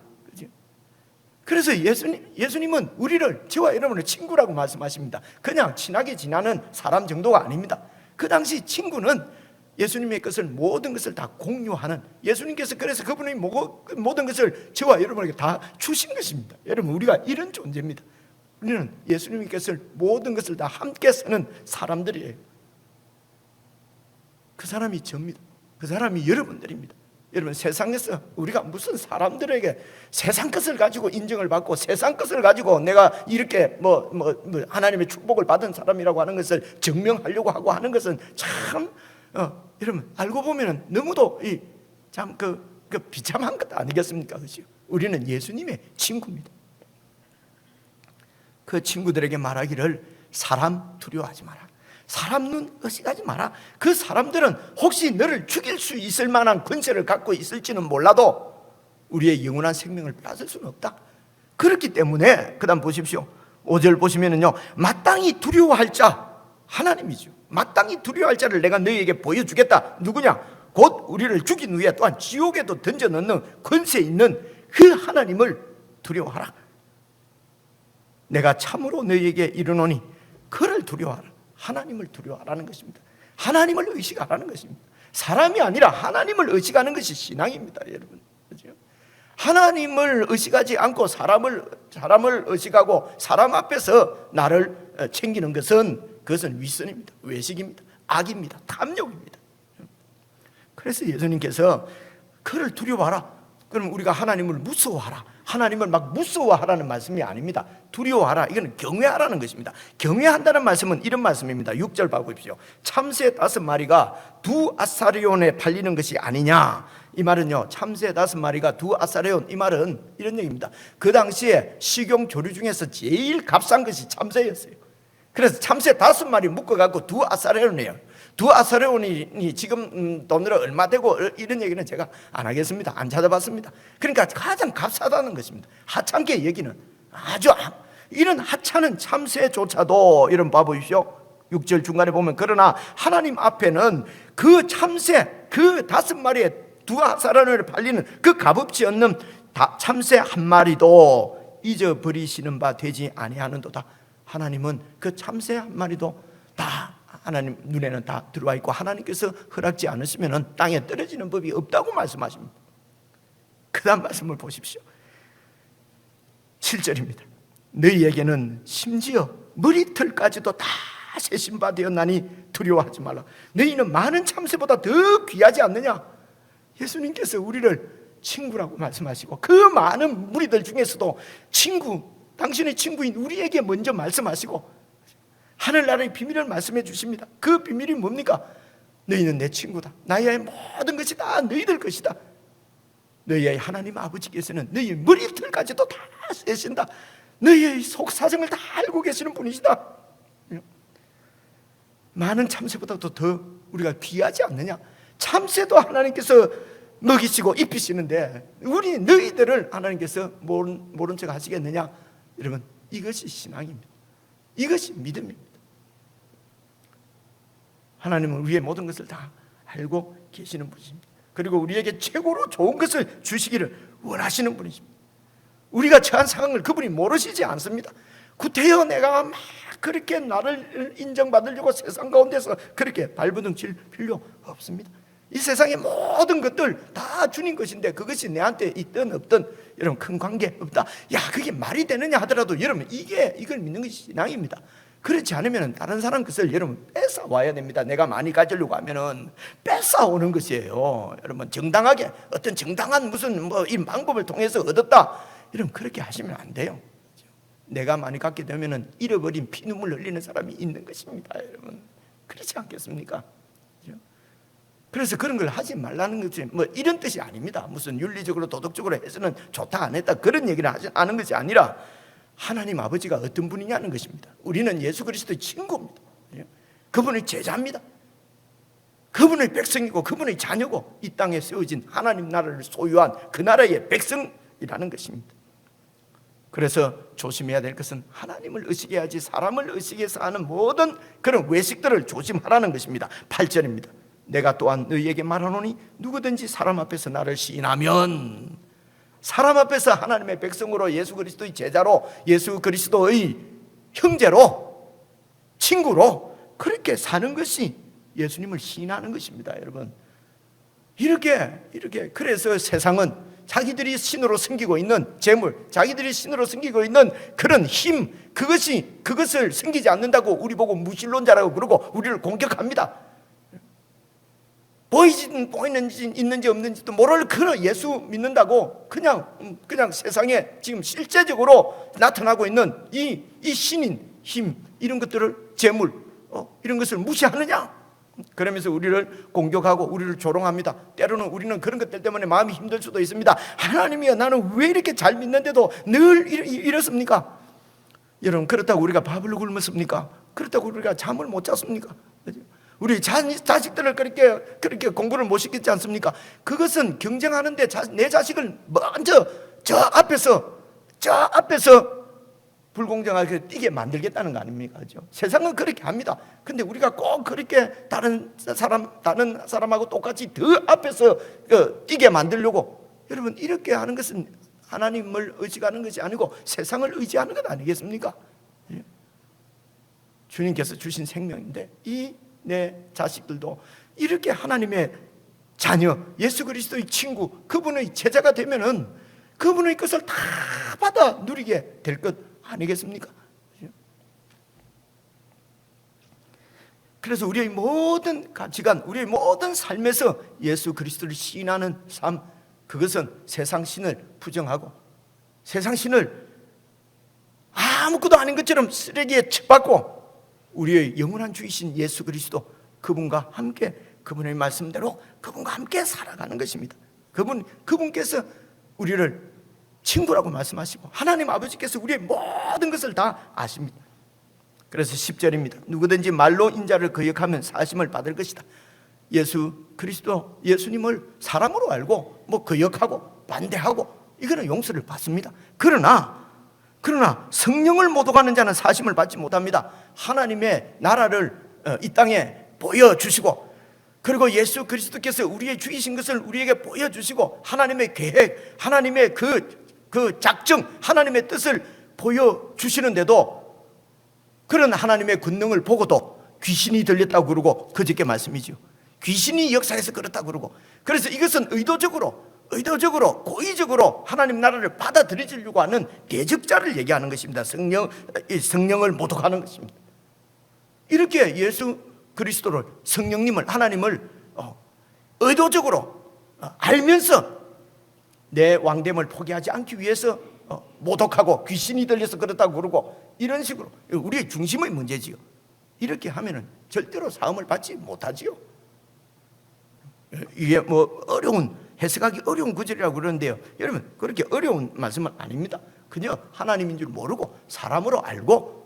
그래서 예수님은 우리를, 저와 여러분을 친구라고 말씀하십니다. 그냥 친하게 지나는 사람 정도가 아닙니다. 그 당시 친구는 예수님의 것을, 모든 것을 다 공유하는, 예수님께서 그래서 그분의 모든 것을 저와 여러분에게 다 주신 것입니다. 여러분, 우리가 이런 존재입니다. 우리는 예수님께서 모든 것을 다 함께 쓰는 사람들이에요. 그 사람이 접니다. 그 사람이 여러분들입니다. 여러분, 세상에서 우리가 무슨 사람들에게 세상 것을 가지고 인정을 받고 세상 것을 가지고 내가 이렇게 하나님의 축복을 받은 사람이라고 하는 것을 증명하려고 하고 하는 것은 참 여러분 알고 보면은 너무도 참 비참한 것 아니겠습니까? 그렇죠? 우리는 예수님의 친구입니다. 그 친구들에게 말하기를 사람 두려워하지 마라. 사람 눈 의식하지 마라. 그 사람들은 혹시 너를 죽일 수 있을 만한 권세를 갖고 있을지는 몰라도 우리의 영원한 생명을 빼앗을 수는 없다. 그렇기 때문에 그 다음 보십시오. 5절 보시면은요, 마땅히 두려워할 자 하나님이죠. 마땅히 두려워할 자를 내가 너희에게 보여주겠다. 누구냐? 곧 우리를 죽인 후에 또한 지옥에도 던져넣는 권세 있는 그 하나님을 두려워하라. 내가 참으로 너희에게 이르노니 그를 두려워하라. 하나님을 두려워하라는 것입니다. 하나님을 의식하라는 것입니다. 사람이 아니라 하나님을 의식하는 것이 신앙입니다, 여러분. 그렇죠? 하나님을 의식하지 않고 사람을 의식하고 사람 앞에서 나를 챙기는 그것은 위선입니다. 외식입니다. 악입니다. 탐욕입니다. 그래서 예수님께서 그를 두려워하라. 그럼 우리가 하나님을 무서워하라. 하나님을 막 무서워하라는 말씀이 아닙니다. 두려워하라. 이거는 경외하라는 것입니다. 경외한다는 말씀은 이런 말씀입니다. 6절 봐보십시오. 참새 5마리가 두 아사리온에 팔리는 것이 아니냐. 이 말은요, 참새 5마리가 두 아사리온, 이 말은 이런 얘기입니다. 그 당시에 식용 조류 중에서 제일 값싼 것이 참새였어요. 그래서 참새 5마리 묶어갖고 두 아사리온이에요. 두 아사리온이 지금 돈으로 얼마 되고 이런 얘기는 제가 안 하겠습니다. 안 찾아봤습니다. 그러니까 가장 값싸다는 것입니다. 하찮게 여기는 아주 이런 하찮은 참새조차도 이런 봐보십시오. 6절 중간에 보면 그러나 하나님 앞에는 그 참새 그 5마리의 두 아사리온을 팔리는 그 값없지 않는 참새 한 마리도 잊어버리시는 바 되지 아니하는도다. 하나님은 그 참새 한 마리도 다 하나님 눈에는 다 들어와 있고 하나님께서 허락지 않으시면 땅에 떨어지는 법이 없다고 말씀하십니다. 그 다음 말씀을 보십시오. 7절입니다. 너희에게는 심지어 머리털까지도 다 세신 바 되었나니 두려워하지 말라. 너희는 많은 참새보다 더 귀하지 않느냐. 예수님께서 우리를 친구라고 말씀하시고 그 많은 무리들 중에서도 당신의 친구인 우리에게 먼저 말씀하시고 하늘나라의 비밀을 말씀해 주십니다. 그 비밀이 뭡니까? 너희는 내 친구다. 나의 모든 것이 다 너희들 것이다. 너희의 하나님 아버지께서는 너희의 머리털까지도 다 세신다. 너희의 속사정을 다 알고 계시는 분이시다. 많은 참새보다도 더 우리가 귀하지 않느냐? 참새도 하나님께서 먹이시고 입히시는데 너희들을 하나님께서 모른 척 하시겠느냐? 여러분, 이것이 신앙입니다. 이것이 믿음입니다. 하나님은 우리의 모든 것을 다 알고 계시는 분이십니다. 그리고 우리에게 최고로 좋은 것을 주시기를 원하시는 분이십니다. 우리가 처한 상황을 그분이 모르시지 않습니다. 구태여 내가 막 그렇게 나를 인정받으려고 세상 가운데서 그렇게 발버둥 칠 필요 없습니다. 이 세상의 모든 것들 다 주님 것인데 그것이 내한테 있든 없든 여러분 큰 관계 없다. 야, 그게 말이 되느냐 하더라도 여러분 이걸 믿는 것이 신앙입니다. 그렇지 않으면 다른 사람 것을 여러분 뺏어 와야 됩니다. 내가 많이 가지려고 하면은 뺏어 오는 것이에요. 여러분 정당하게 어떤 정당한 무슨 이 방법을 통해서 얻었다. 여러분 그렇게 하시면 안 돼요. 내가 많이 갖게 되면은 잃어버린 피눈물 흘리는 사람이 있는 것입니다. 여러분 그렇지 않겠습니까? 그래서 그런 걸 하지 말라는 것이 이런 뜻이 아닙니다. 무슨 윤리적으로 도덕적으로 해서는 좋다 안 했다 그런 얘기를 하지 않은 것이 아니라 하나님 아버지가 어떤 분이냐는 것입니다. 우리는 예수 그리스도의 친구입니다. 그분의 제자입니다. 그분의 백성이고 그분의 자녀고 이 땅에 세워진 하나님 나라를 소유한 그 나라의 백성이라는 것입니다. 그래서 조심해야 될 것은 하나님을 의식해야지 사람을 의식해서 하는 모든 그런 외식들을 조심하라는 것입니다. 8절입니다. 내가 또한 너희에게 말하노니 누구든지 사람 앞에서 나를 시인하면, 사람 앞에서 하나님의 백성으로 예수 그리스도의 제자로 예수 그리스도의 형제로 친구로 그렇게 사는 것이 예수님을 시인하는 것입니다. 여러분 이렇게 그래서 세상은 자기들이 신으로 섬기고 있는 재물, 자기들이 신으로 섬기고 있는 그런 힘, 그것을 섬기지 않는다고 우리 보고 무신론자라고 그러고 우리를 공격합니다. 보이는지 있는지 없는지도 모를 그런 예수 믿는다고 그냥 세상에 지금 실제적으로 나타나고 있는 이 신인 힘, 이런 것들을 재물 이런 것을 무시하느냐? 그러면서 우리를 공격하고 우리를 조롱합니다. 때로는 우리는 그런 것들 때문에 마음이 힘들 수도 있습니다. 하나님이여 나는 왜 이렇게 잘 믿는데도 늘 이렇습니까? 여러분 그렇다고 우리가 밥을 굶었습니까? 그렇다고 우리가 잠을 못 잤습니까? 우리 자식들을 그렇게 공부를 못 시키지 않습니까? 그것은 경쟁하는데 내 자식을 먼저 저 앞에서 불공정하게 뛰게 만들겠다는 거 아닙니까? 그렇죠? 세상은 그렇게 합니다. 근데 우리가 꼭 그렇게 다른 사람하고 똑같이 더 앞에서 뛰게 만들려고, 여러분 이렇게 하는 것은 하나님을 의지하는 것이 아니고 세상을 의지하는 것 아니겠습니까? 주님께서 주신 생명인데 이 내 자식들도 이렇게 하나님의 자녀, 예수 그리스도의 친구, 그분의 제자가 되면은 그분의 것을 다 받아 누리게 될 것 아니겠습니까? 그래서 우리의 모든 가치관, 우리의 모든 삶에서 예수 그리스도를 시인하는 삶, 그것은 세상 신을 부정하고 세상 신을 아무것도 아닌 것처럼 쓰레기에 쳐박고 우리의 영원한 주이신 예수 그리스도, 그분과 함께 그분의 말씀대로 그분과 함께 살아가는 것입니다. 그분께서 우리를 친구라고 말씀하시고 하나님 아버지께서 우리의 모든 것을 다 아십니다. 그래서 10절입니다. 누구든지 말로 인자를 거역하면 사심을 받을 것이다. 예수 그리스도, 예수님을 사람으로 알고 거역하고 반대하고 이거는 용서를 받습니다. 그러나 성령을 모독하는 자는 사심을 받지 못합니다. 하나님의 나라를 이 땅에 보여주시고, 그리고 예수 그리스도께서 우리의 주이신 것을 우리에게 보여주시고 하나님의 계획, 하나님의 그 작정, 하나님의 뜻을 보여주시는데도 그런 하나님의 권능을 보고도 귀신이 들렸다고 그러고 그저께 말씀이죠. 귀신이 역사해서 그렇다고 그러고, 그래서 이것은 의도적으로 고의적으로 하나님 나라를 받아들이려고 하는 대적자를 얘기하는 것입니다. 성령을 모독하는 것입니다. 이렇게 예수 그리스도를, 성령님을, 하나님을 의도적으로 알면서 내 왕됨을 포기하지 않기 위해서 모독하고 귀신이 들려서 그렇다고 그러고 이런 식으로 우리의 중심의 문제지요. 이렇게 하면은 절대로 사함을 받지 못하지요. 이게 뭐 어려운, 해석하기 어려운 구절이라고 그러는데요, 여러분 그렇게 어려운 말씀은 아닙니다. 그냥 하나님인 줄 모르고 사람으로 알고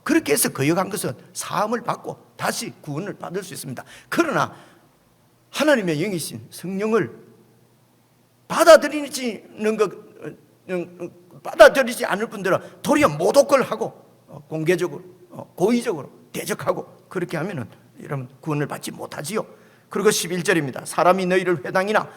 그렇게 해서 거역한 것은 사함을 받고 다시 구원을 받을 수 있습니다. 그러나 하나님의 영이신 성령을 받아들이지 않을 분들은 도리어 모독을 하고 공개적으로 고의적으로 대적하고 그렇게 하면은 여러분 구원을 받지 못하지요. 그리고 11절입니다. 사람이 너희를 회당이나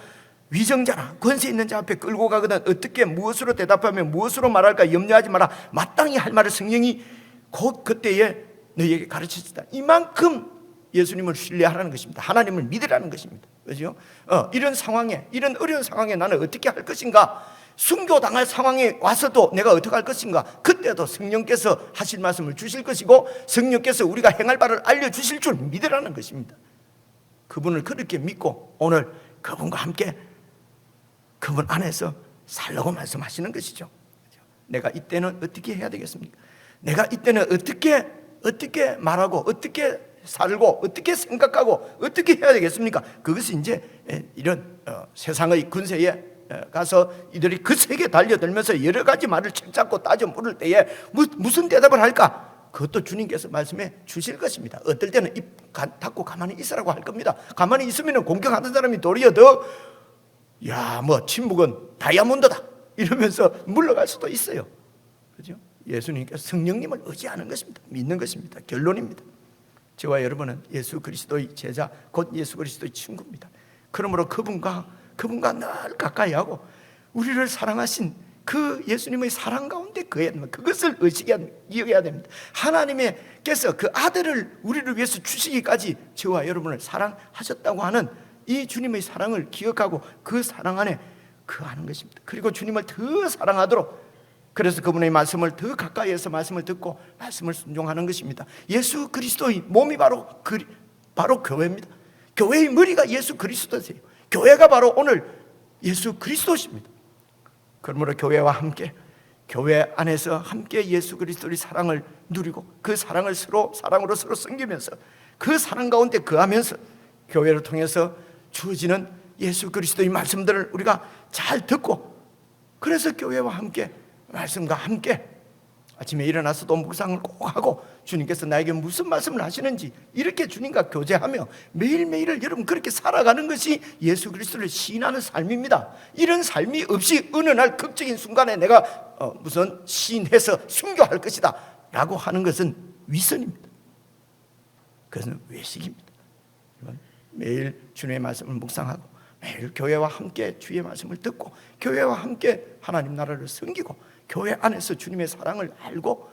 위정자나 권세 있는 자 앞에 끌고 가거든 어떻게 무엇으로 대답하며 무엇으로 말할까 염려하지 마라. 마땅히 할 말을 성령이 곧 그때에 너희에게 가르치시다. 이만큼 예수님을 신뢰하라는 것입니다. 하나님을 믿으라는 것입니다. 그렇죠? 이런 상황에, 이런 어려운 상황에 나는 어떻게 할 것인가, 순교당할 상황에 와서도 내가 어떻게 할 것인가, 그때도 성령께서 하실 말씀을 주실 것이고 성령께서 우리가 행할 바를 알려주실 줄 믿으라는 것입니다. 그분을 그렇게 믿고 오늘 그분과 함께 그분 안에서 살라고 말씀하시는 것이죠. 내가 이때는 어떻게 해야 되겠습니까? 내가 이때는 어떻게 말하고 어떻게 살고 어떻게 생각하고 어떻게 해야 되겠습니까? 그것이 이제 이런 세상의 군세에 가서 이들이 그 세계에 달려들면서 여러 가지 말을 책잡고 따져 물을 때에 무슨 대답을 할까? 그것도 주님께서 말씀해 주실 것입니다. 어떨 때는 입 닫고 가만히 있으라고 할 겁니다. 가만히 있으면 공격하는 사람이 도리어 더 침묵은 다이아몬드다 이러면서 물러갈 수도 있어요. 그렇죠? 예수님께서 성령님을 의지하는 것입니다. 믿는 것입니다. 결론입니다. 저와 여러분은 예수 그리스도의 제자, 곧 예수 그리스도의 친구입니다. 그러므로 그분과 늘 가까이 하고 우리를 사랑하신 그 예수님의 사랑 가운데 그것을 이어야 됩니다. 하나님께서 그 아들을 우리를 위해서 주시기까지 저와 여러분을 사랑하셨다고 하는 이 주님의 사랑을 기억하고 그 사랑 안에 거하는 것입니다. 그리고 주님을 더 사랑하도록, 그래서 그분의 말씀을 더 가까이에서 말씀을 듣고 말씀을 순종하는 것입니다. 예수 그리스도의 몸이 바로 교회입니다. 교회의 머리가 예수 그리스도세요. 교회가 바로 오늘 예수 그리스도십니다. 그러므로 교회와 함께, 교회 안에서 함께 예수 그리스도의 사랑을 누리고 그 사랑을 사랑으로 서로 섬기면서 그 사랑 가운데 거하면서 교회를 통해서 주어지는 예수 그리스도의 말씀들을 우리가 잘 듣고, 그래서 교회와 함께 말씀과 함께 아침에 일어나서도 묵상을 꼭 하고 주님께서 나에게 무슨 말씀을 하시는지 이렇게 주님과 교제하며 매일매일을 여러분 그렇게 살아가는 것이 예수 그리스도를 시인하는 삶입니다. 이런 삶이 없이 어느 날 극적인 순간에 내가 무슨 시인해서 순교할 것이다 라고 하는 것은 위선입니다. 그것은 외식입니다. 매일 주님의 말씀을 묵상하고 매일 교회와 함께 주의 말씀을 듣고 교회와 함께 하나님 나라를 섬기고 교회 안에서 주님의 사랑을 알고,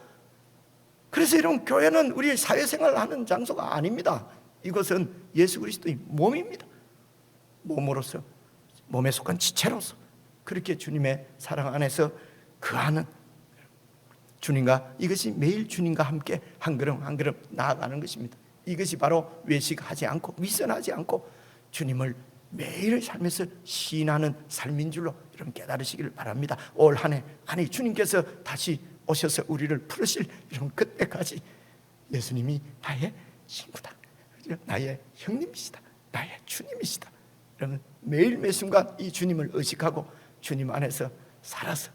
그래서 여러분 교회는 우리 사회생활을 하는 장소가 아닙니다. 이것은 예수 그리스도의 몸입니다. 몸으로서, 몸에 속한 지체로서 그렇게 주님의 사랑 안에서 거하는 주님과, 이것이 매일 주님과 함께 한 걸음 한 걸음 나아가는 것입니다. 이것이 바로 외식하지 않고 위선하지 않고 주님을 매일 삶에서 시인하는 삶인 줄로 여러분 깨달으시기를 바랍니다. 올 한 해 안에 주님께서 다시 오셔서 우리를 풀으실 이런 그때까지 예수님이 나의 친구다, 나의 형님이시다, 나의 주님이시다. 여러분 매일 매 순간 이 주님을 의식하고 주님 안에서 살아서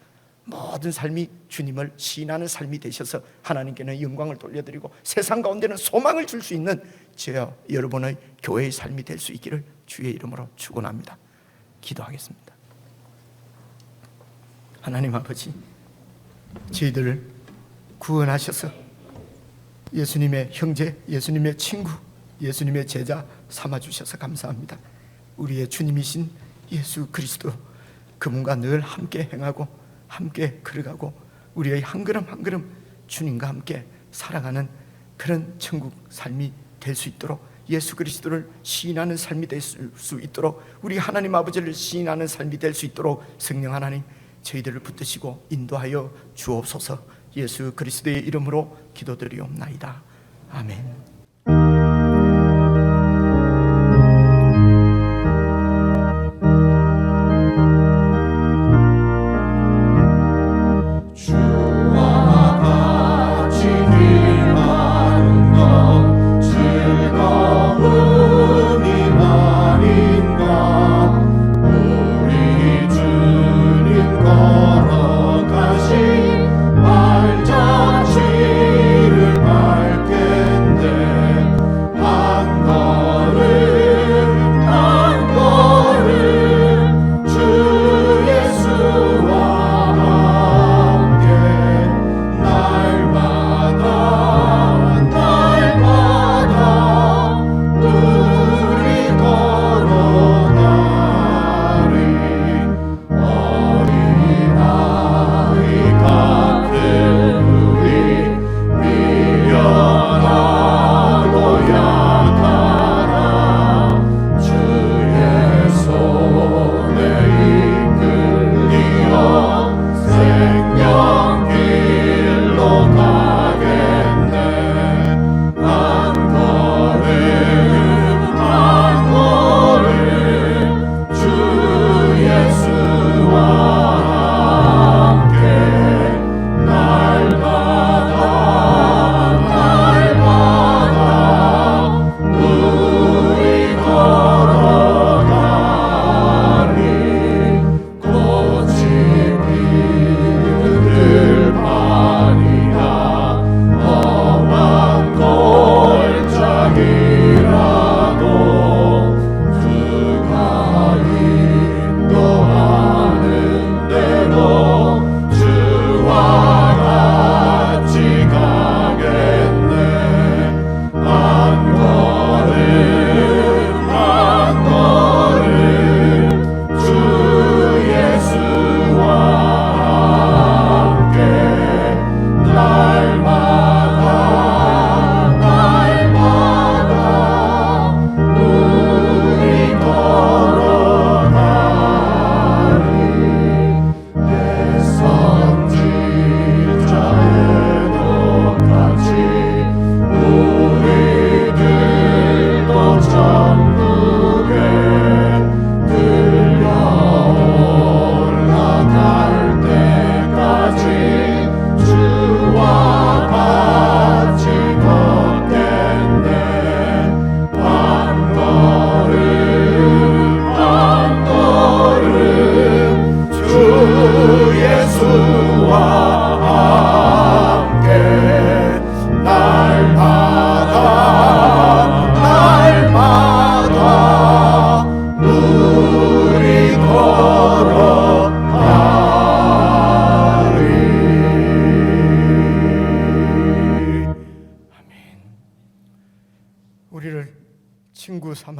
모든 삶이 주님을 시인하는 삶이 되셔서 하나님께는 영광을 돌려드리고 세상 가운데는 소망을 줄 수 있는 저와 여러분의 교회의 삶이 될 수 있기를 주의 이름으로 축원합니다. 기도하겠습니다. 하나님 아버지, 저희들을 구원하셔서 예수님의 형제, 예수님의 친구, 예수님의 제자 삼아주셔서 감사합니다. 우리의 주님이신 예수 그리스도, 그분과 늘 함께 행하고 함께 걸어가고 우리의 한 걸음 한 걸음 주님과 함께 살아가는 그런 천국 삶이 될 수 있도록, 예수 그리스도를 시인하는 삶이 될 수 있도록, 우리 하나님 아버지를 시인하는 삶이 될 수 있도록 성령 하나님 저희들을 붙드시고 인도하여 주옵소서. 예수 그리스도의 이름으로 기도드리옵나이다. 아멘.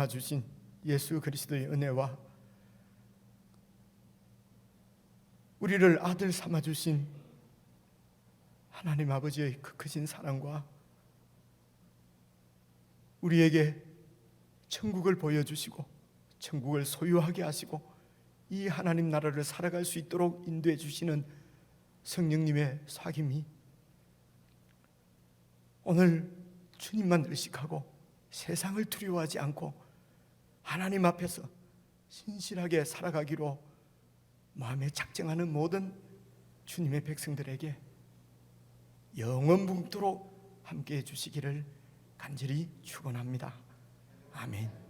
삼아주신 예수 그리스도의 은혜와 우리를 아들 삼아주신 하나님 아버지의 그 크신 사랑과 우리에게 천국을 보여주시고 천국을 소유하게 하시고 이 하나님 나라를 살아갈 수 있도록 인도해 주시는 성령님의 사귐이 오늘 주님만 의식하고 세상을 두려워하지 않고 하나님 앞에서 신실하게 살아가기로 마음에 작정하는 모든 주님의 백성들에게 영원붕토록 함께해 주시기를 간절히 축원합니다. 아멘.